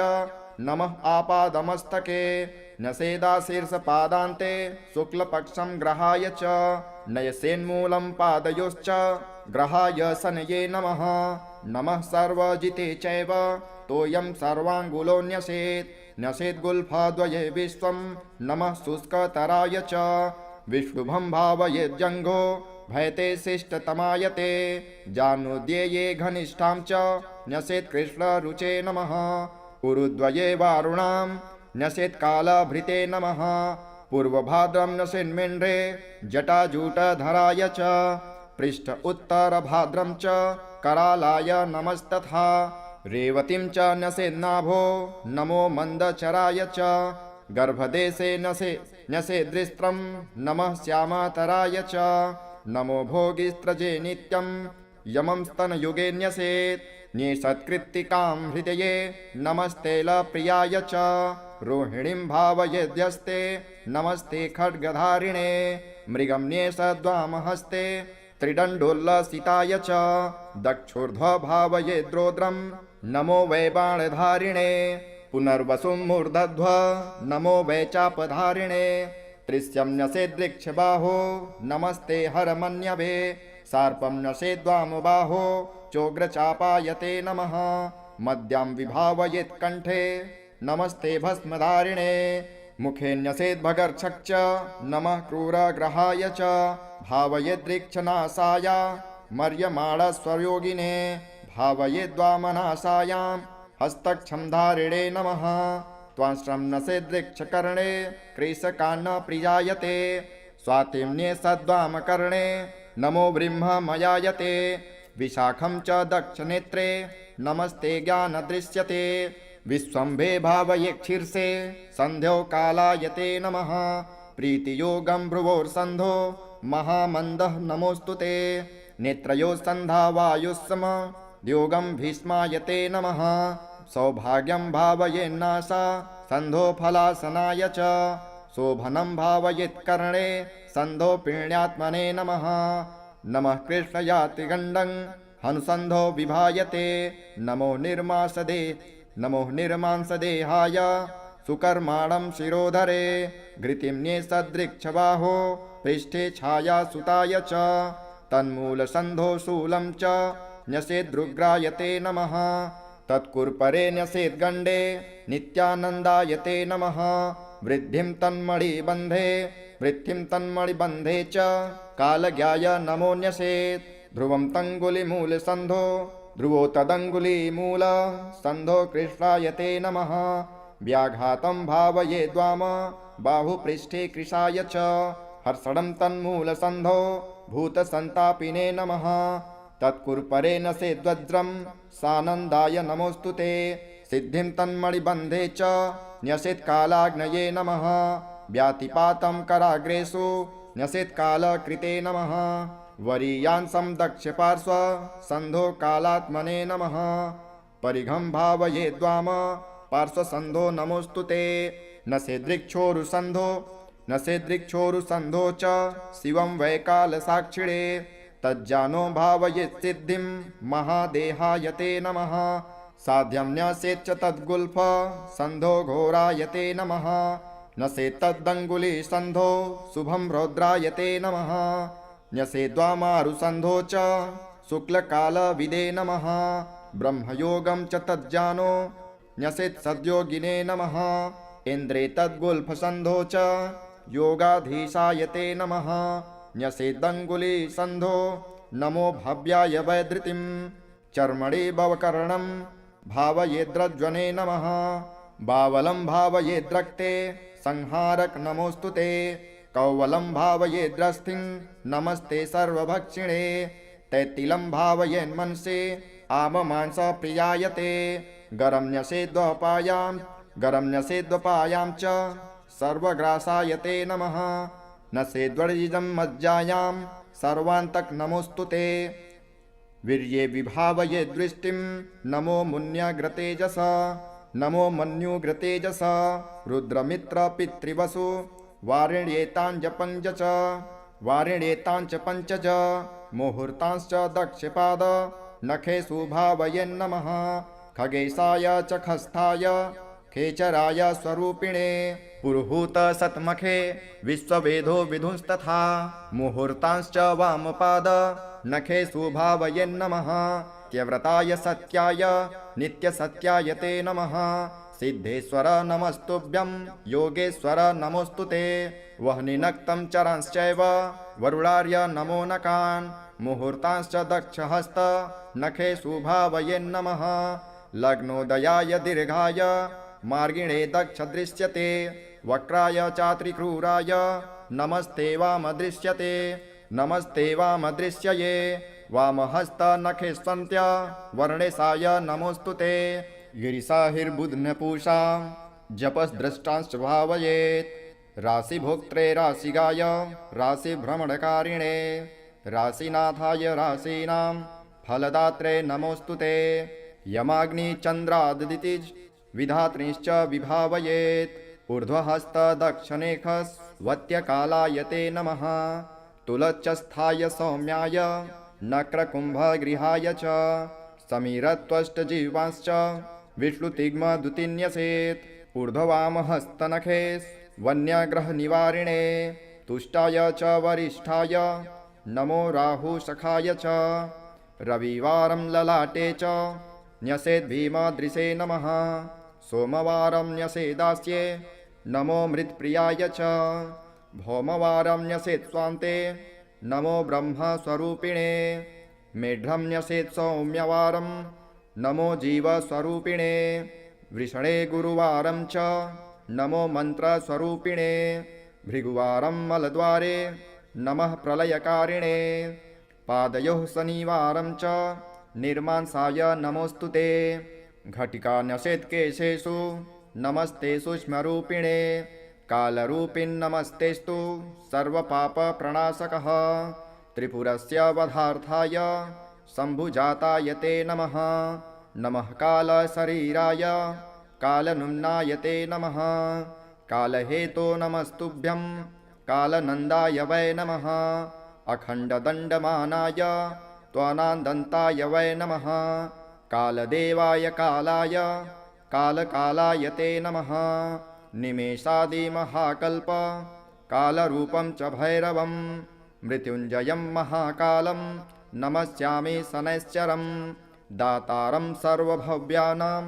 नमः आपादमस्तके न्यसेदाशीर्षपादान्ते शुक्लपक्षं ग्रहाय च नयसेन्मूलं पादयोश्च ग्रहाय शनये नमः नमः सर्वजिते चैव तोयं सर्वाङ्गुलो न्यसेत् न्यसेद्गुल्फद्वये विश्वं नमः शुष्कतराय च विष्णुभं भावयेज्जङ्घो भयते शिष्टतमायते जानुद्यये घनिष्ठां च न्यसेत् कृष्णरुचे नमः उरुद्वये वारुणां न्यसेत् कालभृते नमः पूर्वभाद्रं न्यसेन्मेण्ड्रे जटाजूटधराय च पृष्ठ उत्तरभाद्रं च करालाय नमस्तथा रेवतीं च न्यसेन्नाभो नमो मन्दचराय च गर्भदेशे न्यसेद्रिस्त्रं नमः श्यामातराय च नमो भोगिस्त्रजे नित्यं यमं स्तनयुगे न्यसेत् न्येषत्कृत्तिकां हृदये नमस्तेलप्रियाय च रोहिणीं भावयेद्यस्ते नमस्ते खड्गधारिणे मृगं न्येषद्वामहस्ते त्रिदण्डोल्लसिताय च दक्षोर्ध्वभावयेद्रोद्रं नमो वै बाणधारिणे पुनर्वसुं मूर्धध्व नमो वै चापधारिणे त्रिस्यं न्यसेद्वृक्षबाहो नमस्ते हरमन्यवे सार्पं न्यसेद्वामबाहो चोग्रचापायते नमः मद्यां विभावयेत्कण्ठे नमस्ते भस्मधारिणे मुखे न्यसेद्भगर्क्षक् च नमः क्रूरग्रहाय च भावयेद्रीक्षनाशाय मर्यमाणस्वयोगिने भावयेद्वामनाशायां हस्तक्षमधारिणे नमः त्वांश्रं नसेद्रीक्षकर्णे क्रीशकान्नप्रियायते स्वातिम्ने सद्वामकर्णे नमो ब्रह्ममयायते विशाखं च दक्षनेत्रे नमस्ते ज्ञानदृश्यते विश्वम्भे भावयेक्षीर्षे सन्ध्यो कालायते नमः प्रीतियोगं भ्रुवोर्सन्धो महामन्दः नमोऽस्तु ते नेत्रयो सन्धा वायुस्सम योगं भीष्मायते नमः सौभाग्यं भावयेन्नाशा सन्धो फलासनाय च शोभनं भावयेत्कर्णे सन्धो पिण्यात्मने नमः नमः कृष्णयातिगण्डं हनुसन्धो विभायते नमो निर्मांसदेहाय सुकर्माणं शिरोधरे घृतिं न्येषद्वृक्षबाहो पृष्ठे छायासुताय च तन्मूलसन्धो शूलं च न्यसेद्रुग्रायते नमः तत्कुर्परे न्यसेद्गण्डे नित्यानन्दायते नमः वृद्धिं तन्मणिबन्धे च कालज्ञाय नमो न्यसेत् ध्रुवं तङ्गुलिमूलसन्धो ध्रुवो तदङ्गुलीमूल सन्धो कृष्णायते नमः व्याघातं भावयेद्वाम बाहुपृष्ठे कृशाय च हर्षणं तन्मूलसन्धो भूतसन्तापिने नमः तत्कुर्परे नसेद्वज्रं सानन्दाय नमोऽस्तु ते सिद्धिं तन्मणिबन्धे च न्यसेत्कालाग्नये नमः व्यातिपातं कराग्रेषु न्यसेत्कालकृते नमः वरीयांसं दक्षपार्श्व सन्धो कालात्मने नमः परिघं भावयेद्वाम पार्श्वसन्धो नमोऽस्तु ते नसेदृक्षोरुसन्धो च शिवं वैकालसाक्षिणे तज्जानो भावयेत्सिद्धिं महादेहायते नमः साध्यं न्यसेच्च तद्गुल्फ सन्धो घोरायते नमः न्यसेत्तदङ्गुलीसन्धो शुभं रौद्रायते नमः न्यसेद्वामारुसन्धो च शुक्लकालविदे नमः ब्रह्मयोगं च तज्जानो न्यसेत्सद्योगिने नमः इन्द्रे तद्गुल्फसन्धो च योगाधीशायते नमः न्यसेदङ्गुलीसन्धो नमो भव्याय वैधृतिं चर्मणि भवकर्णं भावयेद्रज्वने नमः बावलं भावयेद्रक्ते संहारक नमोऽस्तु ते कौवलं भावयेद्रस्थिं नमस्ते सर्वभक्षिणे तैतिलं भावयेन्मनसे आममांसप्रियायते गरं न्यसेद्वपायां च सर्वग्रासायते नमः नसेद्वर्जितं मज्जायां सर्वान्तक नमोऽस्तु ते वीर्ये विभावये दृष्टिं नमो मुन्यग्रतेजस नमो मन्युग्रतेजस रुद्रमित्रपितृवसु वारिण्येताञ्च पञ्च मुहूर्तांश्च दक्षपाद नखेषु भावयेन्नमः खगेशाय च खस्थाय खेचराय स्वरूपिणे पुरुहूत सत्मखे विश्ववेदो विधुंस्तथा मुहूर्तांश्च वामपाद नखेषु भावयेन्नमः त्यव्रताय सत्याय नित्यसत्याय ते नमः सिद्धेश्वर नमस्तुभ्यं योगेश्वर नमोऽस्तु ते वह्निनक्तं चरांश्चैव वरुणार्य नमो नकान् मुहूर्तांश्च दक्षहस्त नखेषु भावयेन्नमः लग्नोदयाय दीर्घाय मार्गिणे दक्ष दृश्यते वक्राय चात्रिक्रूराय नमस्ते वामदृश्यते नमस्ते वामदृश्यये वामहस्तनखेस्वन्त्य वर्णेशाय नमोऽस्तु ते गिरिशाहिर्बुध्नपूषा जपस्द्रष्टांश्च भावयेत् राशिभोक्त्रे राशिगाय राशिभ्रमणकारिणे राशिनाथाय राशीनां फलदात्रे नमोऽस्तु ते यमाग्निचन्द्रादितिज विधात्रीश्च विभावयेत् ऊर्ध्वहस्तदक्षिणेखस्वत्यकालाय ते नमः तुलच्चस्थाय सौम्याय नक्रकुम्भगृहाय च समीरत्वष्टजीवांश्च विष्णुतिग्मदुतिन्यसेत् ऊर्ध्ववामहस्तनखे वन्यग्रहनिवारिणे तुष्टाय च वरिष्ठाय नमो राहुसखाय च रविवारं ललाटे च न्यसेद्भीमदृशे नमः सोमवारं न्यसेदास्ये नमो मृत्प्रियाय च भौमवारं न्यसेत् स्वान्ते नमो ब्रह्मस्वरूपिणे मेढ्रं न्यसेत् सौम्यवारं नमो जीवस्वरूपिणे वृषणे गुरुवारं च नमो मन्त्रस्वरूपिणे भृगुवारं मलद्वारे नमः प्रलयकारिणे पादयोः शनिवारं च निर्मांसाय नमोऽस्तु ते घटिका न्यसेत् केशेषु नमस्ते सूक्ष्मरूपिणे कालरूपिन्नमस्तेस्तु सर्वपापप्रणाशकः त्रिपुरस्य वधार्थाय शम्भुजाताय ते नमः नमः कालशरीराय कालनुम्नाय ते नमः कालहेतो नमस्तुभ्यं कालनन्दाय वै नमः अखण्डदण्डमानाय त्वनान्दन्ताय वै नमः कालदेवाय कालाय कालकालाय ते नमः निमेषादिमहाकल्प कालरूपं च भैरवं मृत्युञ्जयं महाकालं नमस्यामि शनैश्चरं दातारं सर्वभव्यानां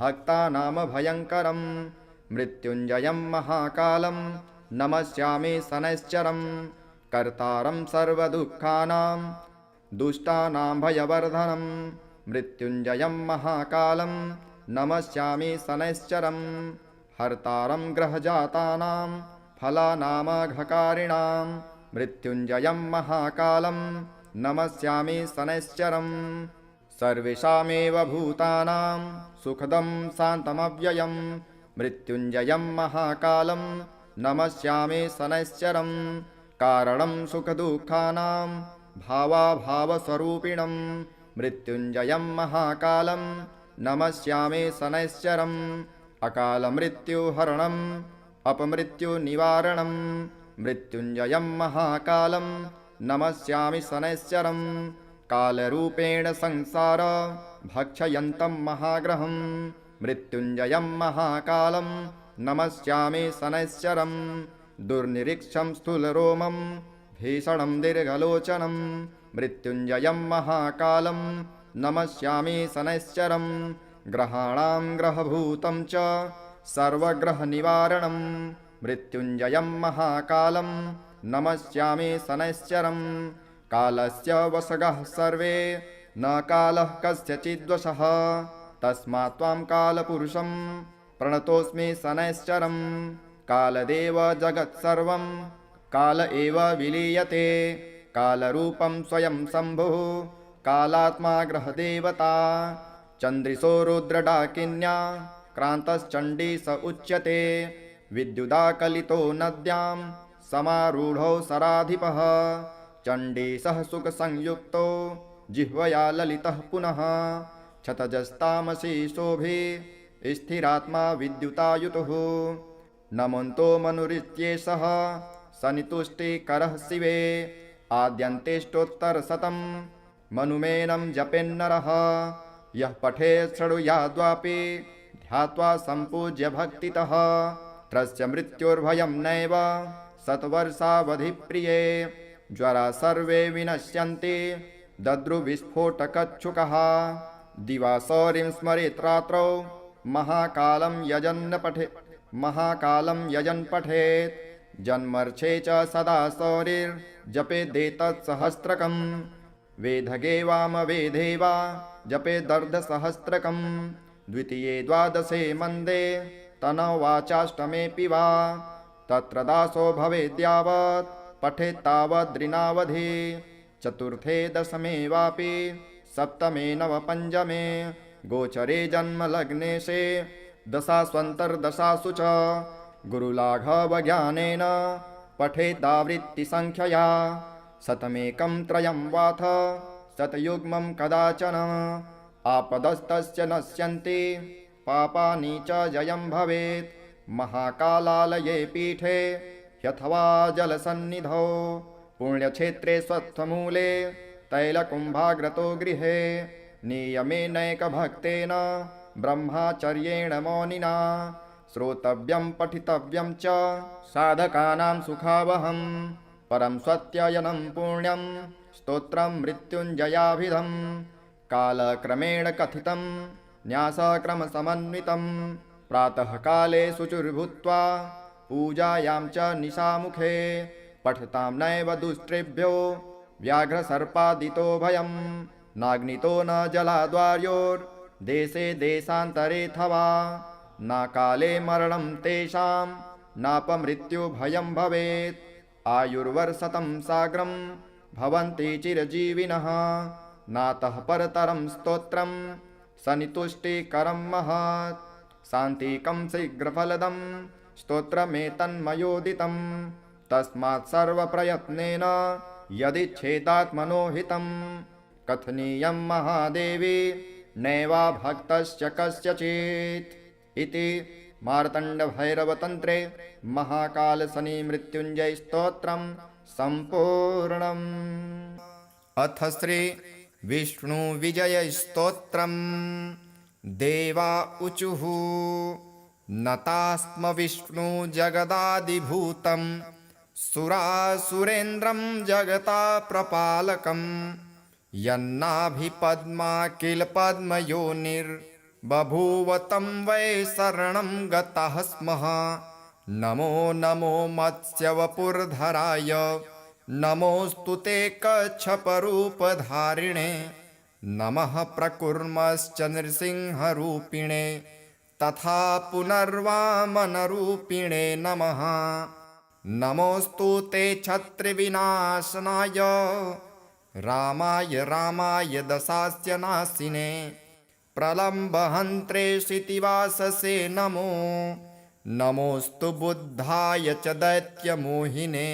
भक्तानां भयङ्करं मृत्युञ्जयं महाकालं नमस्यामि शनैश्चरं कर्तारं सर्वदुःखानां दुष्टानां भयवर्धनं मृत्युञ्जयं महाकालं नमस्यामि शनैश्चरं हर्तारं ग्रहजातानां फलानामघकारिणां मृत्युञ्जयं महाकालं नमस्यामि शनैश्चरं सर्वेषामेव भूतानां सुखदं शान्तमव्ययं मृत्युञ्जयं महाकालं नमस्यामि शनैश्चरं कारणं सुखदुःखानां भावाभावस्वरूपिणं मृत्युञ्जयं महाकालं नमस्यामि शनैश्चरं अकालमृत्युहरणम् अपमृत्युनिवारणं मृत्युञ्जयं महाकालं नमस्यामि शनैश्चरं कालरूपेण संसार भक्षयन्तं महाग्रहं मृत्युञ्जयं महाकालं नमस्यामि शनैश्चरं दुर्निरीक्षं स्थूलरोमं भीषणं दीर्घलोचनं मृत्युञ्जयं महाकालं नमस्यामि शनैश्चरं ग्रहाणां ग्रहभूतं च सर्वग्रहनिवारणं मृत्युञ्जयं महाकालं नमस्यामि शनैश्चरं कालस्य वशगः सर्वे न कालः कस्यचिद्वशः तस्मात् त्वां कालपुरुषं प्रणतोऽस्मि शनैश्चरं कालदेव जगत्सर्वं काल एव विलीयते कालरूपं स्वयं शम्भुः कालात्मा ग्रहदेवता चन्द्रिशो रुद्रडाकिन्या क्रान्तश्चण्डी स उच्यते विद्युदाकलितो नद्यां समारूढो सराधिपः चण्डीसः सुखसंयुक्तो जिह्वया ललितः पुनः क्षतजस्तामसी शोभे स्थिरात्मा विद्युतायुतुः नमन्तो मनुरित्येषः सनितुष्टिकरः शिवे आद्यन्तेष्टोत्तरशतं मनुमेनं जपेन्नरः यः पठेत् शृणुयाद्वापि ध्यात्वा सम्पूज्य भक्तितः तस्य मृत्युर्भयं नैव शतवर्षावधिप्रिये ज्वरा सर्वे विनश्यन्ति दद्रुविस्फोटकच्छुकः दिवा सौरिं स्मरेत् रात्रौ महाकालं यजन् पठेत् जन्मर्षे च सदा सौरिर्जपेदेतत्सहस्रकं वेधगे वामवेधे वा जपेदर्धसहस्रकं द्वितीये द्वादशे मन्दे तनवाचाष्टमेऽपि वा तत्र दासो भवेद्यावत् पठेत्तावद्रिनावधि चतुर्थे दशमे वापि सप्तमे नवपञ्चमे गोचरे जन्मलग्नेशे दशास्वन्तर्दशासु च गुरुलाघवज्ञानेन पठेदावृत्तिसङ्ख्यया शतमेकं त्रयं वाथ शतयुग्मं कदाचन आपदस्तस्य नश्यन्ति पापानि च जयं भवेत् महाकालालये पीठे ह्यथवा जलसन्निधौ पुण्यक्षेत्रे स्वस्थमूले तैलकुम्भाग्रतो गृहे नियमेनैकभक्तेन ब्रह्मचर्येण मौनिना श्रोतव्यं पठितव्यं च साधकानां सुखावहं परं स्वत्ययनं पुण्यं स्तोत्रं मृत्युञ्जयाभिधं कालक्रमेण कथितं न्यासक्रमसमन्वितं प्रातःकाले शुचिर्भूत्वा पूजायां च निशामुखे पठतां नैव दुष्टृभ्यो व्याघ्रसर्पादितो भयं नाग्नितो न जलाद्वार्योर्देशे देशान्तरेऽथवा न काले मरणं तेषां नापमृत्युभयं भवेत् आयुर्वर्षतं साग्रं भवन्ति चिरजीविनः नातः परतरं स्तोत्रं सनितुष्टिकरं महत् शान्तिकं शीघ्रफलदं स्तोत्रमेतन्मयोदितं तस्मात् सर्वप्रयत्नेन यदिच्छेदात्मनो हितं कथनीयं महादेवी नैवा भक्तस्य कस्यचित् इति मार्तण्डभैरवतन्त्रे महाकालशनिमृत्युञ्जयस्तोत्रं सम्पूर्णम्। अथ श्री विष्णुविजयस्तोत्रम्। देवा ऊचुः नतास्म विष्णु जगदादिभूतं सुरासुरेन्द्रं जगता प्रपालकं यन्नाभिपद्मा किल पद्मयोनिर्बभूव तं वै शरणं गताः स्मः। नमो नमो मत्स्यवपुर्धराय नमोऽस्तु ते कच्छपरूपधारिणे नमः प्रकुर्मश्च नृसिंहरूपिणे तथा पुनर्वामनरूपिणे नमः। नमोऽस्तु ते छत्रिविनाशनाय रामाय रामाय दशास्य नाशिने प्रलम्बहन्त्रे क्षितिवाससे नमो। नमोऽस्तु बुद्धाय च दैत्यमोहिने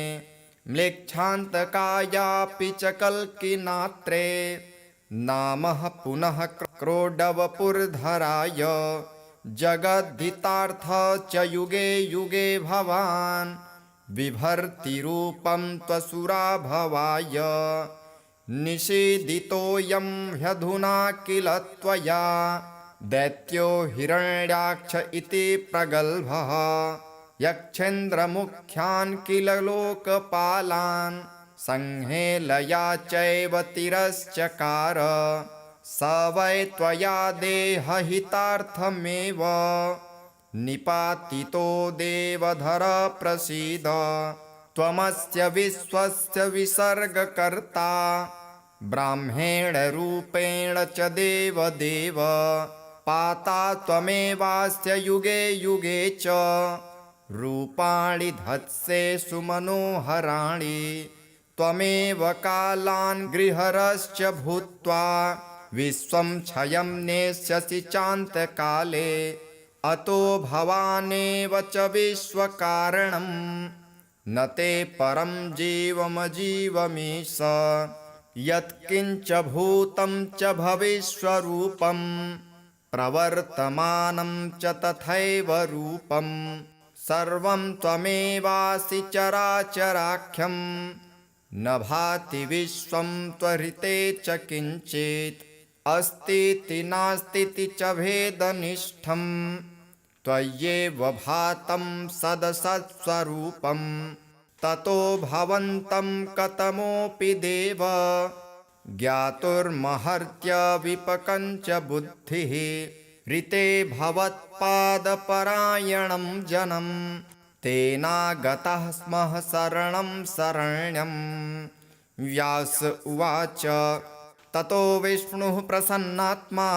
म्लेच्छान्तकायापि च कल्किनात्रे नामः पुनः क्रोडवपुर्धराय जगद्धितार्थ च युगे युगे भवान् बिभर्तिरूपं त्वसुरा भवाय निषेदितोऽयं ह्यधुना किल त्वया दैत्यो हिरण्याक्ष इति प्रगल्भः यक्षेन्द्रमुख्यान् किल लोकपालान् संहेलया चैव तिरश्चकार स वै त्वया देहहितार्थमेव निपातितो देवधर प्रसीद त्वमस्य विश्वस्य विसर्गकर्ता ब्राह्मेण रूपेण च देवदेव पाता त्वमेवास्य युगे युगे च रूपाणि धत्से सुमनोहराणि त्वमेव कालान् गृहरश्च भूत्वा विश्वं क्षयं नेष्यसि चान्तकाले अतो भवानेव च विश्वकारणं न ते परं जीवमजीवमीश यत्किञ्च भूतं च भविष्यरूपं प्रवर्तमानं च तथैव रूपं सर्वं त्वमेवासि चराचराख्यं न भाति विश्वं त्वरिते च किञ्चित् अस्तीति नास्तीति च भेदनिष्ठं त्वय्येव भातं सदसत्स्वरूपं ततो भवन्तं कतमोऽपि देव ज्ञातुर्महर्त्य विपकञ्च बुद्धिः ऋते भवत्पादपरायणं जनं तेनागतः स्मः शरणं शरण्यं। व्यास उवाच ततो विष्णुः प्रसन्नात्मा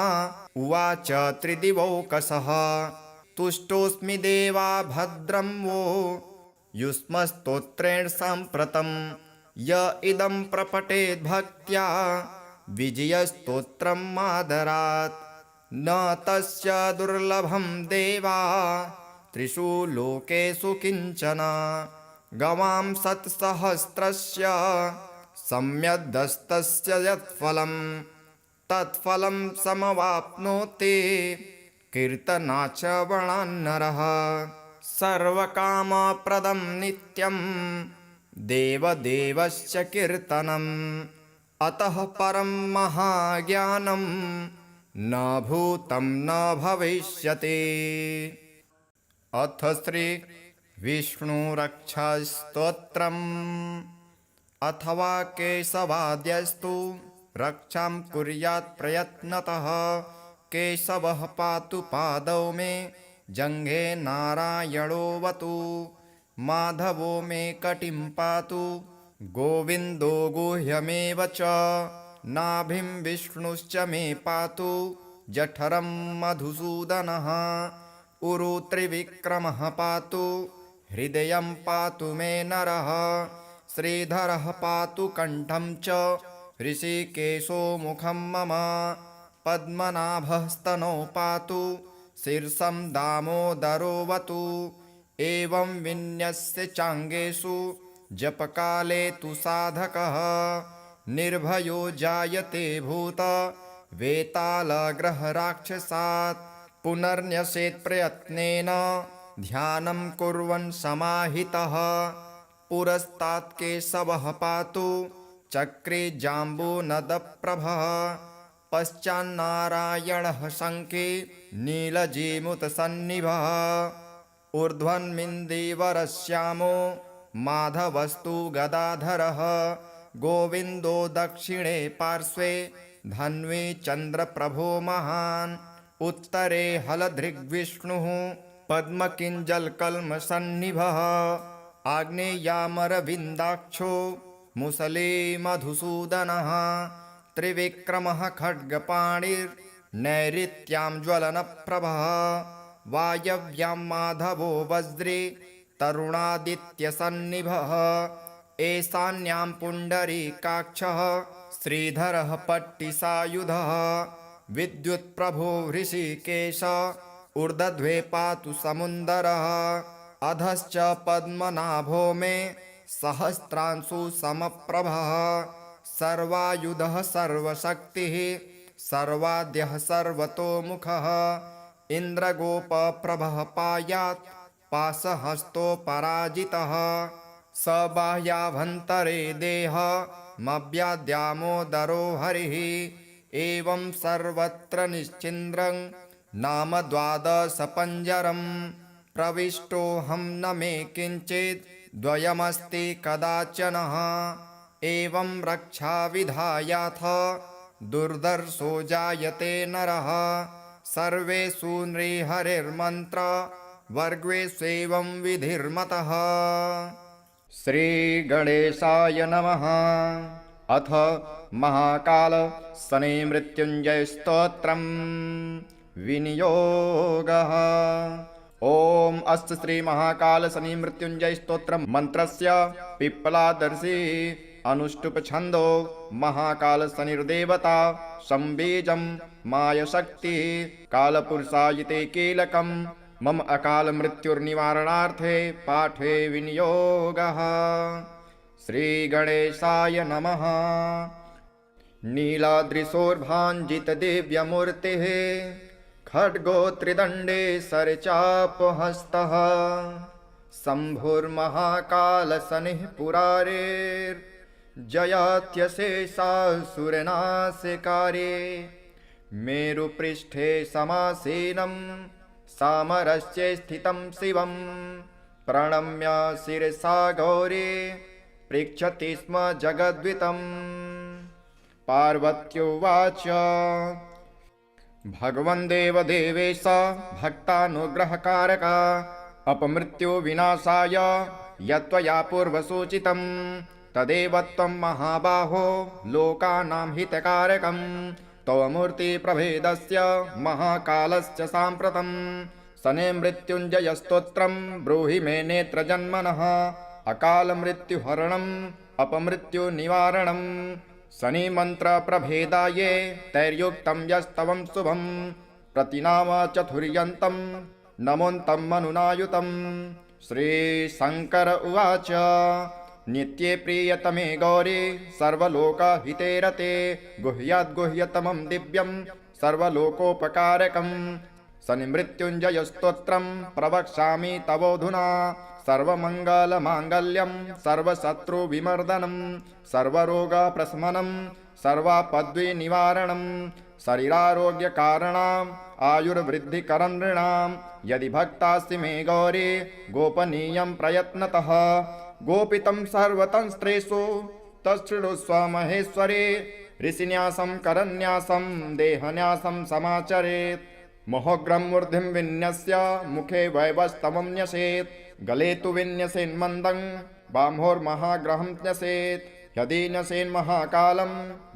उवाच त्रिदिवौकसः तुष्टोऽस्मि देवा भद्रं वो युष्मस्तोत्रेण साम्प्रतं य इदं प्रपठेद्भक्त्या विजयस्तोत्रम् आदरात् न तस्य दुर्लभं देवा त्रिषु लोकेषु किञ्चन गवां सत्सहस्रस्य सम्यदस्तस्य यत्फलं तत्फलं समवाप्नोति कीर्तनाच्च वणान्नरः सर्वकामप्रदं नित्यं देवदेवस्य कीर्तनम् अतः परं महाज्ञानं न भूतं न भविष्यति। अथ श्री विष्णुरक्षास्तोत्रम् अथवा केशवाद्यस्तु रक्षां कुर्यात् प्रयत्नतः केशवः पातु पादौ मे जङ्घे नारायणोऽवतु माधवो मे कटिं पातु गोविन्दो गुह्यमेव च नाभिं विष्णुश्च मे पातु जठरं मधुसूदनः उरु त्रिविक्रमः पातु हृदयं पातु मे नरः श्रीधरः पातु कण्ठं च ऋषिकेशो मुखं मम पद्मनाभः स्तनौ पातु शीर्षं दामोदरोऽवतु एवं विन्यस्य चाङ्गेषु जपकाले तु साधकः निर्भयो जायते भूत वेतालग्रहराक्षसात् पुनर्न्यसेत् प्रयत्नेन ध्यानं कुर्वन् समाहितः पुरस्तात् केशवः पातु चक्रे जाम्बूनदप्रभः पश्चान्नारायणः शङ्खे नीलजीमुतसन्निभः ऊर्ध्वन्मिन्दीवरश्यामो माधवस्तु गदाधरः गोविन्दो दक्षिणे पार्श्वे धन्वी चन्द्रप्रभो महान् उत्तरे हलधृग्विष्णुः पद्मकिञ्जलकल्मषन्निभः आग्नेयामरविन्दाक्षो मुसले मधुसूदनः त्रिविक्रमः खड्गपाणिर्नैऋत्यां ज्वलनप्रभः वायव्यां माधवो वज्रे तरुणादित्यसन्निभः ईशान्यां पुण्डरीकाक्षः श्रीधरः पट्टिसायुधः विद्युत्प्रभो हृषीकेश ऊर्ध्वे पातु समुन्दरः अधश्च पद्मनाभो मे सहस्रांशु समप्रभः सर्वायुधः सर्वशक्तिः सर्वाद्यः सर्वतोमुखः इन्द्रगोपप्रभः पायात् पाशहस्तो पराजितः स बाह्याभ्यन्तरे देहमव्याद्यामोदरो हरिः एवं सर्वत्र निश्चिन्द्रं नाम द्वादशपञ्जरं प्रविष्टोऽहं न मे किञ्चित् द्वयमस्ति कदाचनः एवं रक्षाविधायाथ दुर्धर्षो जायते नरः सर्वेषु नृहरिर्मन्त्र वर्गेष्वेवं विधिर्मतः। श्रीगणेशाय नमः। अथ महाकाल शनि मृत्युंजय स्तोत्रम् विनियोगः। ओम अस्तु श्री महाकाल शनि मृत्युंजय स्तोत्रम् मंत्रस्य पिप्पलादर्शी अनुष्टुप छंदो महाकाल शनिर्देवता संबीजं मायशक्ति कालपुरुषायिते कीलकं मम अकाल मृत्युर्निवारणार्थे पाठे विनियोगः। श्री गणेशाय नमः। नीलाद्रिशोर्भाञ्जित दिव्यमूर्तिः खड्गो त्रिदण्डे सरचापहस्तः शम्भुर्महाकालशनिः पुरारेर्जयात्यशेषासुरनाशकारे मेरुपृष्ठे समासीनं सामरस्ये स्थितं शिवं प्रणम्य शिरसा गौरी पृच्छति स्म जगद्वितम्। पार्वत्युवाच भगवन् देवदेवेश भक्तानुग्रहकारक अपमृत्युविनाशाय यत्त्वया पूर्वसूचितं तदेव त्वं महाबाहो लोकानां हितकारकं तव मूर्तिप्रभेदस्य महाकालस्य साम्प्रतं शने मृत्युञ्जयस्तोत्रं ब्रूहि मे नेत्रजन्मनः अकालमृत्युहरणम् अपमृत्युनिवारणम् शनिमन्त्रप्रभेदाये तैर्युक्तं यस्तवं शुभं प्रतिनाम चतुर्यन्तं नमोऽन्तं मनुनायुतं श्रीशङ्कर उवाच नित्ये प्रियतमे गौरी सर्वलोकहिते रते गुह्याद्गुह्यतमं दिव्यं सर्वलोकोपकारकम् शनिमृत्युञ्जयस्तोत्रं प्रवक्ष्यामि तवोऽधुना सर्वमङ्गलमाङ्गल्यं सर्वशत्रुविमर्दनं सर्वरोगप्रशमनं सर्वापद्विनिवारणं शरीरारोग्यकारणाम् आयुर्वृद्धिकरं नृणां यदि भक्तासि मे गौरी गोपनीयं प्रयत्नतः गोपितं सर्वतंस्त्रेषु तच्छृणुस्व महेश्वरे ऋषिन्यासं करन्यासं देहन्यासं समाचरेत् मोहग्रं मूर्धिं विन्यस्य मुखे वैवस्तवं न्यसेत् गले तु विन्यसेन्मन्दं बाह्वोर्महाग्रहं न्यसेत् यदि न्यसेन्महाकालं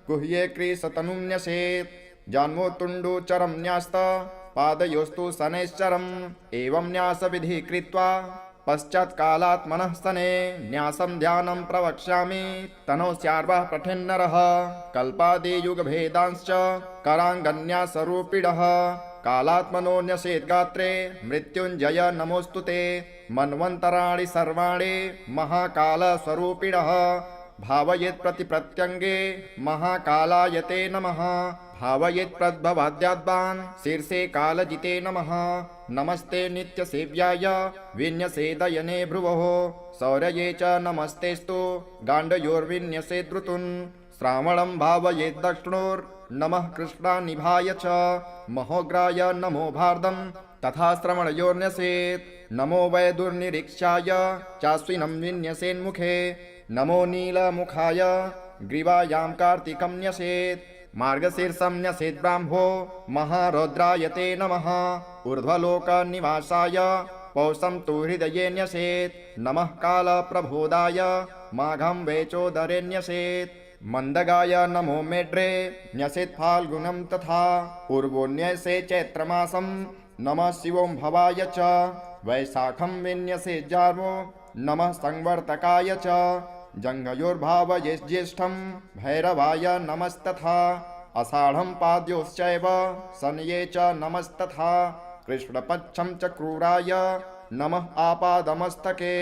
गुह्ये क्रीशतनुं न्यसेत् जान्वोत्तुण्डोचरं न्यास्त पादयोस्तु शनैश्चरम् एवं न्यासविधि कृत्वा पश्चात्कालात्मनः शने न्यासं ध्यानं प्रवक्ष्यामि तनोस्यार्वः पठेन्नरः कल्पादियुगभेदांश्च कराङ्गन्यासरूपिणः कालात्मनो न्यसेद्गात्रे मृत्युञ्जय नमोऽस्तु ते मन्वन्तराणि सर्वाणि महाकालस्वरूपिणः भावयेत् प्रतिप्रत्यङ्गे महाकालाय ते नमः भावयेत् प्रद्भवाद्याद्वान् शीर्षे कालजिते नमः नमस्ते नित्यसेव्याय विन्यसेदयने भ्रुवोः शौर्ये च नमस्तेस्तु गाण्डयोर्विन्यसेद्रुतुन् श्रावणं भावयेत् दक्षिणोर्नमः कृष्णानिभाय च महोग्राय नमो भारदं तथा श्रवणयोर्न्यसेत् नमो वै दुर्निरीक्षाय चाश्विनं विन्यसेन्मुखे नमो नीलमुखाय ग्रीवायां कार्तिकं न्यसेत् मार्गशीर्षं न्यसेत् ब्राह्मो महारौद्राय ते नमः ऊर्ध्वलोकनिवासाय पौषं तु हृदये न्यसेत् नमः कालप्रबोधाय माघं वेचोदरे न्यसेत् मन्दगाय नमो मेढ्रे न्यसेत् फाल्गुनं तथा पूर्वोऽन्यसे चैत्रमासं नमः शिवों भवाय च वैशाखं विन्यसेत् जार्वो नमः संवर्तकाय च जङ्घयोर्भावये ज्येष्ठं भैरवाय नमस्तथा आषाढं पाद्योश्चैव शनये च नमस्तथा कृष्णपक्षं च क्रूराय नमः आपादमस्तके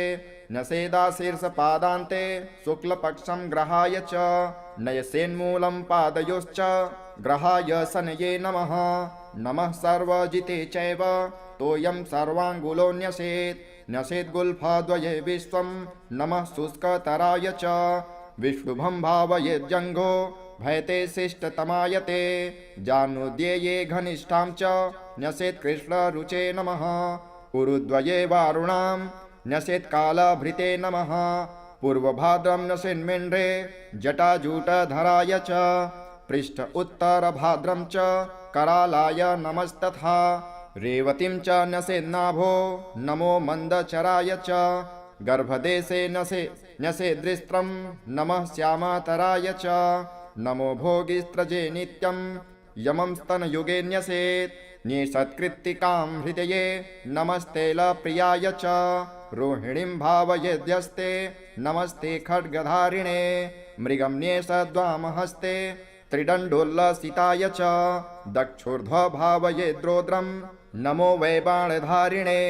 न्यसेदाशीर्षपादान्ते शुक्लपक्षं ग्रहाय च नयसेन्मूलं पादयोश्च ग्रहाय शनये नमः नमः सर्वजिते चैव तोयं सर्वाङ्गुलो न्यसेत् न्यसेद्गुल्फद्वये विश्वं नमः शुष्कतराय च विष्णुभं भावयेज्जङ्घो भयते शिष्टतमायते जानुद्यये घनिष्ठां च न्यसेत् कृष्णरुचे नमः उरुद्वये वारुणां न्यसेत् कालभृते नमः पूर्वभाद्रं न्यसेन्मेण्ढ्रे जटाजूटधराय च पृष्ठ उत्तरभाद्रं च करालाय नमस्तथा रेवतीं च न्यसेन्नाभो नमो मन्दचराय च गर्भदेशे न्यसेद्रिस्त्रं नमः श्यामातराय च नमो भोगिस्त्रजे नित्यं यमं स्तनयुगे न्यसेत् न्येषत्कृत्तिकां हृदये नमस्तेलप्रियाय च रोहिणीं भावयेद्यस्ते नमस्ते खड्गधारिणे मृगं न्येषद्वामहस्ते त्रिदण्डोल्लसिताय च दक्षोर्ध्वभावयेद्रोद्रं नमो वै बाणधारिणे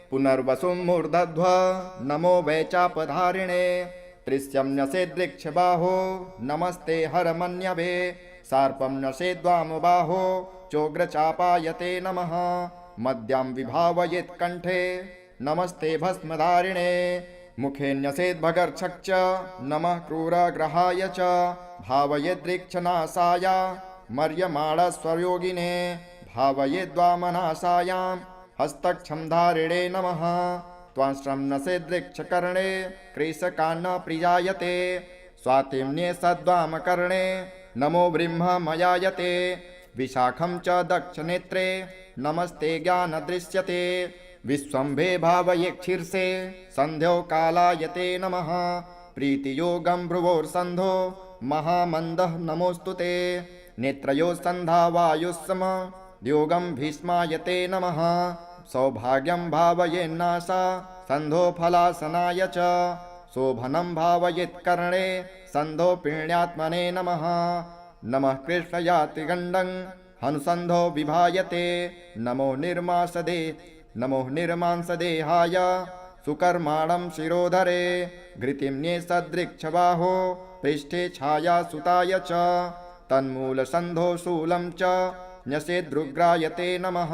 पुनर्वसुं मूर्धध्व नमो वै चापधारिणे त्रिस्यं न्यसेद्वृक्षबाहो नमस्ते हरमन्यवे सार्पं न्यसेद्वामबाहो चोग्रचापायते नमः मद्यां विभावयेत् कण्ठे नमस्ते भस्मधारिणे मुखे न्यसेद्भगर्क्षक् च नमः क्रूरग्रहाय च भावयेद्रिक्षनाशाय मर्यमाणस्वयोगिने भावयेद्वामनाशायां हस्तक्षमधारिणे नमः त्वांश्रं नसेद्रिक्षकर्णे कृशकान्नप्रियायते स्वातिम्ने सद्वामकर्णे नमो ब्रह्ममयायते विशाखं च दक्षनेत्रे नमस्ते ज्ञानदृश्यते विश्वम्भे भावयेक्षीर्षे सन्ध्यो कालायते नमः प्रीतियोगं भ्रुवोर्सन्धो महामन्दः नमोऽस्तु ते नेत्रयोः सन्धा वायुस्सम योगं भीष्मायते नमः सौभाग्यं भावयेन्नासा सन्धो फलासनाय च शोभनं भावयेत्कर्णे सन्धो पिण्यात्मने नमः नमः कृष्णयातिगण्डं हनुसन्धो विभायते नमो निर्मांसदेहाय सुकर्माणं शिरोधरे घृतिम्ने सदृक्षबाहो पृष्ठे छायासुताय च तन्मूलसन्धो शूलं च न्यसेदृग्रायते नमः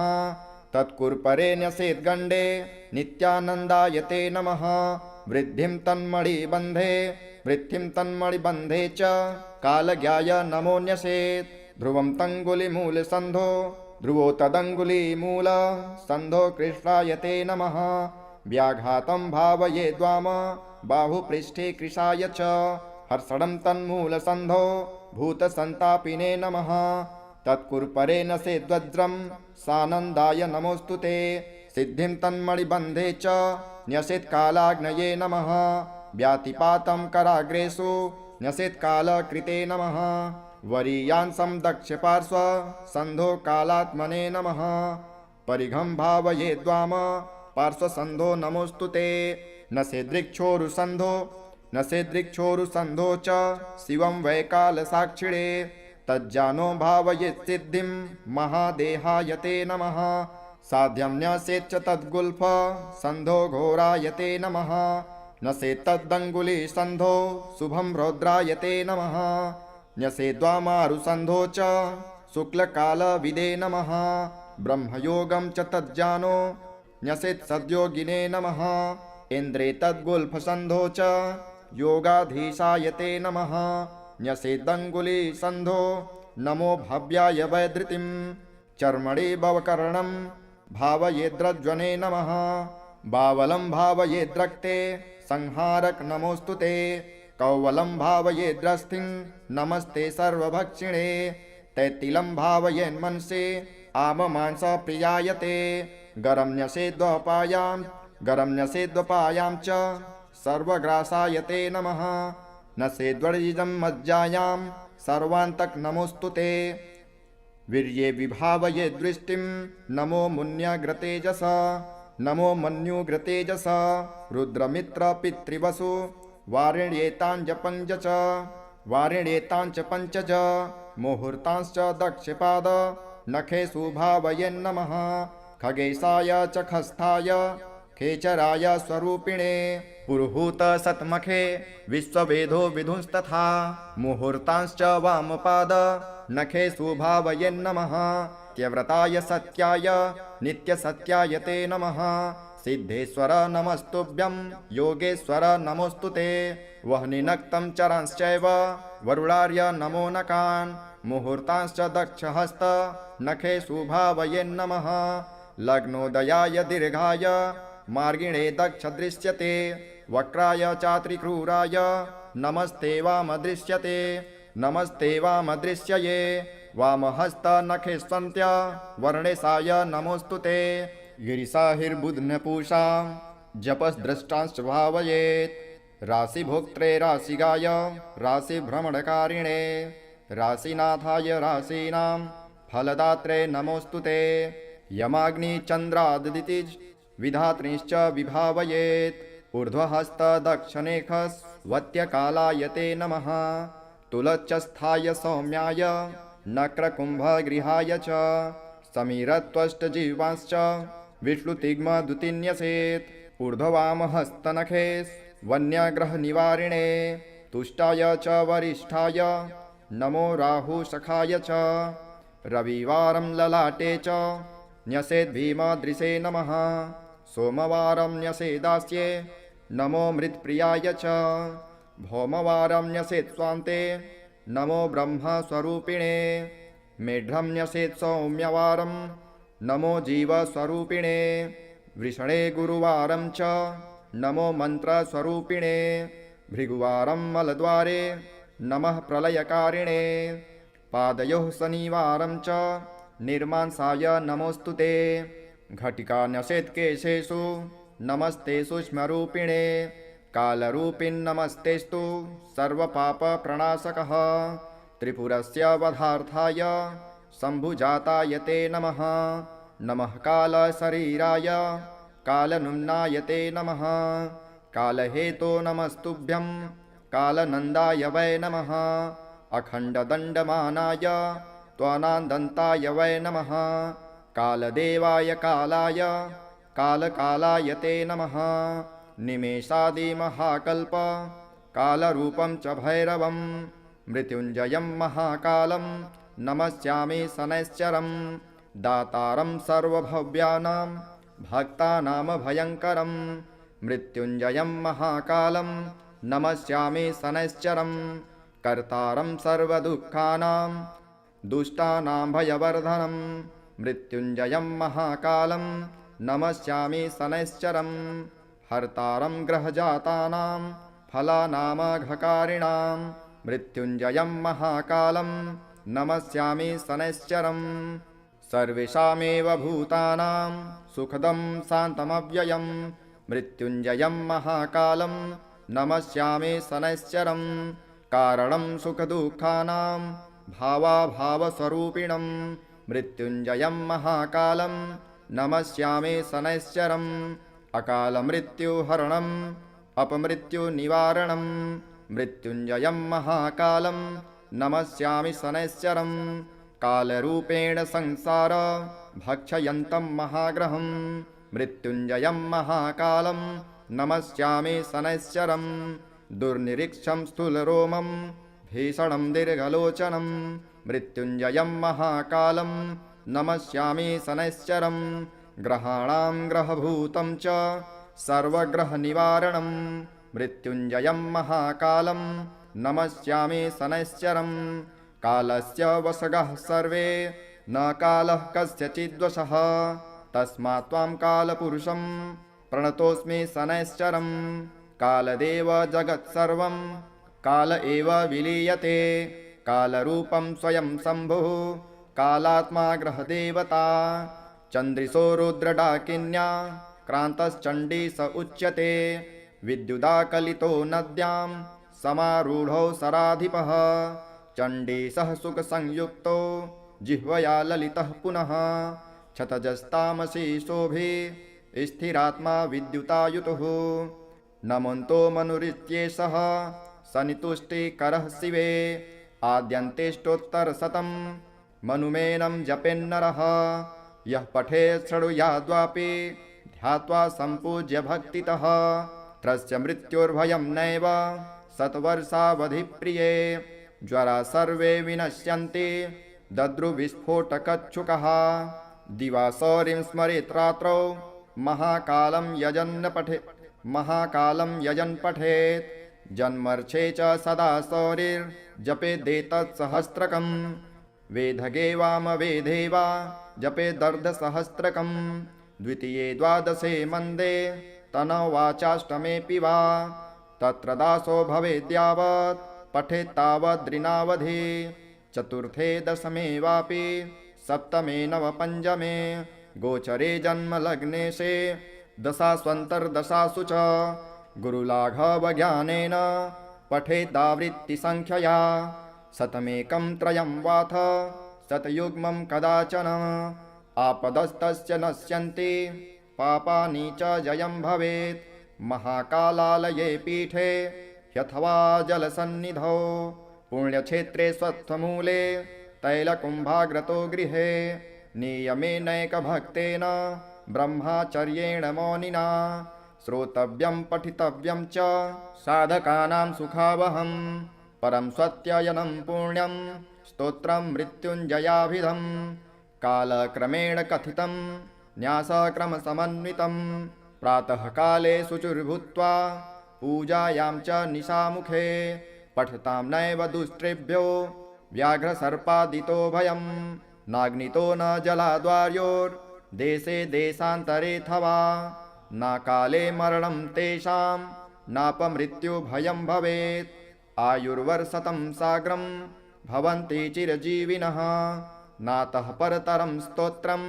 तत्कुर्परे न्यसेद्गण्डे नित्यानन्दायते नमः वृद्धिं तन्मणिबन्धे च कालज्ञाय नमो न्यसेत् ध्रुवं तङ्गुलिमूलसन्धो ध्रुवो तदङ्गुलीमूल सन्धो कृष्णायते नमः व्याघातं भावयेद्वाम बाहुपृष्ठे कृशाय च हर्षणं तन्मूलसन्धो भूतसन्तापिने नमः तत्कुर्परे नसेद्वज्रं सानन्दाय नमोऽस्तु ते सिद्धिं तन्मणिबन्धे च न्यसेत्कालाग्नये नमः व्यातिपातं कराग्रेषु न्यसेत्कालकृते नमः वरीयांसं दक्षपार्श्व सन्धो कालात्मने नमः परिघं भावयेद्वाम पार्श्वसन्धो नमोऽस्तु ते नसेदृक्षोरुसन्धो च शिवं वैकालसाक्षिणे तज्जानो भावयेत्सिद्धिं महादेहायते नमः साध्यं न्यसेच्च तद्गुल्फ सन्धो घोरायते नमः नसेत्तदङ्गुलीसन्धो शुभं रौद्रायते नमः न्यसेद्वामारुसन्धो च शुक्लकालविदे नमः ब्रह्मयोगं च तज्जानो न्यसेत्सद्योगिने नमः इन्द्रे तद्गुल्फसन्धो च योगाधीशायते नमः न्यसेदङ्गुलीसन्धो नमो भव्याय वैधृतिं चर्मणि भवकर्णं भावयेद्रज्वने नमः बावलं भावयेद्रक्ते संहारक नमोऽस्तु ते कौवलं भावयेद्रस्थिं नमस्ते सर्वभक्षिणे तैतिलं भावयेन्मनसे आममांसप्रियायते गरं न्यसेद्वपायां च सर्वग्रासायते नमः नसेद्वर्जितं मज्जायां सर्वान्तक नमोऽस्तु ते वीर्ये विभावये दृष्टिं नमो मुन्यग्रतेजस नमो मन्युग्रतेजस रुद्रमित्रपितृवसु वारिण्येताञ्च पञ्च मुहूर्तांश्च दक्षपाद नखेषु भावयेन्नमः खगेशाय च खस्थाय खेचराय स्वरूपिणे पुरुहूत सत्मखे विश्ववेदो विधुंस्तथा मुहूर्तांश्च वामपाद नखेषु भावयेन्नमः त्यव्रताय सत्याय नित्यसत्याय ते नमः सिद्धेश्वर नमस्तुभ्यं योगेश्वर नमोऽस्तु ते वह्निनक्तं चरांश्चैव वरुणार्य नमो नकान् मुहूर्तांश्च दक्षहस्त नखेषु भावयेन्नमः लग्नोदयाय दीर्घाय मार्गिणे दक्ष दृश्यते वक्राय चात्रिक्रूराय नमस्ते वामदृश्यये वामहस्त नखेष्वन्त्य वर्णेशाय नमोऽस्तु ते गिरिशाहिर्बुध्नपूषा जपस्द्रष्टांश्च भावयेत् राशिभोक्त्रे राशिगाय राशिभ्रमणकारिणे राशिनाथाय राशीनां फलदात्रे नमोऽस्तु ते यमाग्निचन्द्रादितिज विधात्रीश्च विभावयेत् ऊर्ध्वहस्तदक्षनेखस्वत्यकालाय ते नमः तुलच्चस्थाय सौम्याय नक्रकुम्भगृहाय च समीरत्वष्टजीवांश्च विष्णुतिग्मदुतिन्यसेत् ऊर्ध्ववामहस्तनखे वन्यग्रहनिवारिणे तुष्टाय च वरिष्ठाय नमो राहुसखाय च रविवारं ललाटे च न्यसेद्भीमदृशे नमः सोमवारं न्यसेदास्ये नमो मृत्प्रियाय च भौमवारं न्यसेत्स्वान्ते नमो ब्रह्मस्वरूपिणे मेढ्रं न्यसेत् सौम्यवारं नमो जीवस्वरूपिणे वृषणे गुरुवारं च नमो मन्त्रस्वरूपिणे भृगुवारं मलद्वारे नमः प्रलयकारिणे पादयोः शनिवारं च निर्मांसाय नमोऽस्तु ते घटिका न्यसेत्केशेषु नमस्ते सूक्ष्मरूपिणे कालरूपिन्नमस्तेस्तु सर्वपापप्रणाशकः त्रिपुरस्य वधार्थाय शम्भुजाताय ते नमः नमः कालशरीराय कालनुम्नाय ते नमः कालहेतो नमस्तुभ्यं कालनन्दाय वै नमः अखण्डदण्डमानाय त्वनादन्ताय वै नमः कालदेवाय कालाय कालकालाय ते नमः निमेषादिमहाकल्प कालरूपं च भैरवं मृत्युञ्जयं महाकालं नमस्यामि शनैश्चरं दातारं सर्वभव्यानां भक्तानामभयङ्करं मृत्युञ्जयं महाकालं नमस्यामि शनैश्चरं कर्तारं सर्वदुःखानां दुष्टानां भयवर्धनं मृत्युञ्जयं महाकालं नमस्यामि शनैश्चरं हर्तारं ग्रहजातानां फलानामघकारिणां मृत्युञ्जयं महाकालं नमस्यामि शनैश्चरं सर्वेषामेव भूतानां सुखदं शान्तमव्ययं मृत्युञ्जयं महाकालं नमस्यामि शनैश्चरं कारणं सुखदुःखानां भावाभावस्वरूपिणं मृत्युञ्जयं महाकालं नमस्यामि शनैश्चरम् अकालमृत्युहरणम् अपमृत्युनिवारणं मृत्युञ्जयं महाकालं नमस्यामि शनैश्चरं कालरूपेण संसार भक्षयन्तं महाग्रहं मृत्युञ्जयं महाकालं नमस्यामि शनैश्चरं दुर्निरीक्षं स्थूलरोमं भीषणं दीर्घलोचनं मृत्युञ्जयं महाकालं नमस्यामि शनैश्चरं ग्रहाणां ग्रहभूतं च सर्वग्रहनिवारणं मृत्युञ्जयं महाकालं नमस्यामि शनैश्चरं कालस्य वशगः सर्वे न कालः कस्यचिद्वशः तस्मात् त्वां कालपुरुषं प्रणतोऽस्मि शनैश्चरं कालदेव जगत्सर्वं काल एव विलीयते कालरूपं स्वयं शम्भुः कालात्मा ग्रहदेवता चन्द्रिशो रुद्रडाकिन्या क्रान्तश्चण्डीश उच्यते विद्युदाकलितो नद्यां समारूढो सराधिपः चण्डीशः सुखसंयुक्तो जिह्वया ललितः पुनः क्षतजस्तामसि शोभे स्थिरात्मा विद्युतायुतुः नमन्तो मनुरित्येषः सनितुष्टिकरः शिवे आद्यन्तेष्टोत्तरशतं मनुमेनं जपेन्नरः यः पठेत् शृणुयाद्वापि ध्यात्वा सम्पूज्य भक्तितः तस्य मृत्युर्भयं नैव शतवर्षावधिप्रिये ज्वरा सर्वे विनश्यन्ति दद्रुविस्फोटकच्छुकः दिवा सौरिं स्मरेत् रात्रौ महाकालं यजन् पठेत् जन्मर्षे च सदा सौरिर्जपेदेतत्सहस्रकम् वेदगे वामवेदे वा जपेदर्धसहस्रकम् द्वितीये द्वादशे मन्दे तनवाचाष्टमेऽपि वा तत्र दासो भवेद्यावत् पठेत्तावद्रिनावधि चतुर्थे दशमे वापि सप्तमे नवपञ्चमे गोचरे जन्मलग्नेशे दशास्वन्तर्दशासु च गुरुलाघवज्ञानेन पठेदावृत्तिसङ्ख्यया शतमेकं त्रयं वाथ शतयुग्मं कदाचन आपदस्तस्य नश्यन्ति पापानि च जयं भवेत् महाकालालये पीठे ह्यथवा जलसन्निधौ पुण्यक्षेत्रे स्वत्वमूले तैलकुम्भाग्रतो गृहे नियमेनैकभक्तेन ब्रह्मचर्येण मौनिना श्रोतव्यं पठितव्यं च साधकानां सुखावहं परं स्वत्ययनं पुण्यं स्तोत्रं मृत्युञ्जयाभिधं कालक्रमेण कथितं न्यासक्रमसमन्वितं प्रातःकाले शुचिर्भूत्वा पूजायां च निशामुखे पठतां नैव दुष्टृभ्यो व्याघ्रसर्पादितो भयं नाग्नितो न जलाद्वार्योर्देशे देशान्तरेऽथवा न काले मरणं तेषां नापमृत्युभयं भवेत् आयुर्वर्षतं साग्रं भवन्ति चिरजीविनः नातः परतरं स्तोत्रं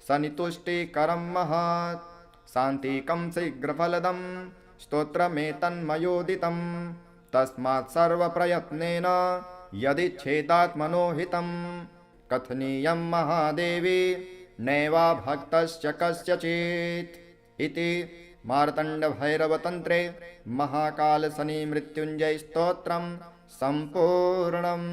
सनितुष्टिकरं महत् शान्तिकं शीघ्रफलदं स्तोत्रमेतन्मयोदितं तस्मात् सर्वप्रयत्नेन यदिच्छेदात्मनो हितं कथनीयं महादेवी नैवाभक्तस्य कस्यचित् इति मार्तण्डभैरवतन्त्रे महाकालशनिमृत्युञ्जयस्तोत्रम् सम्पूर्णम्।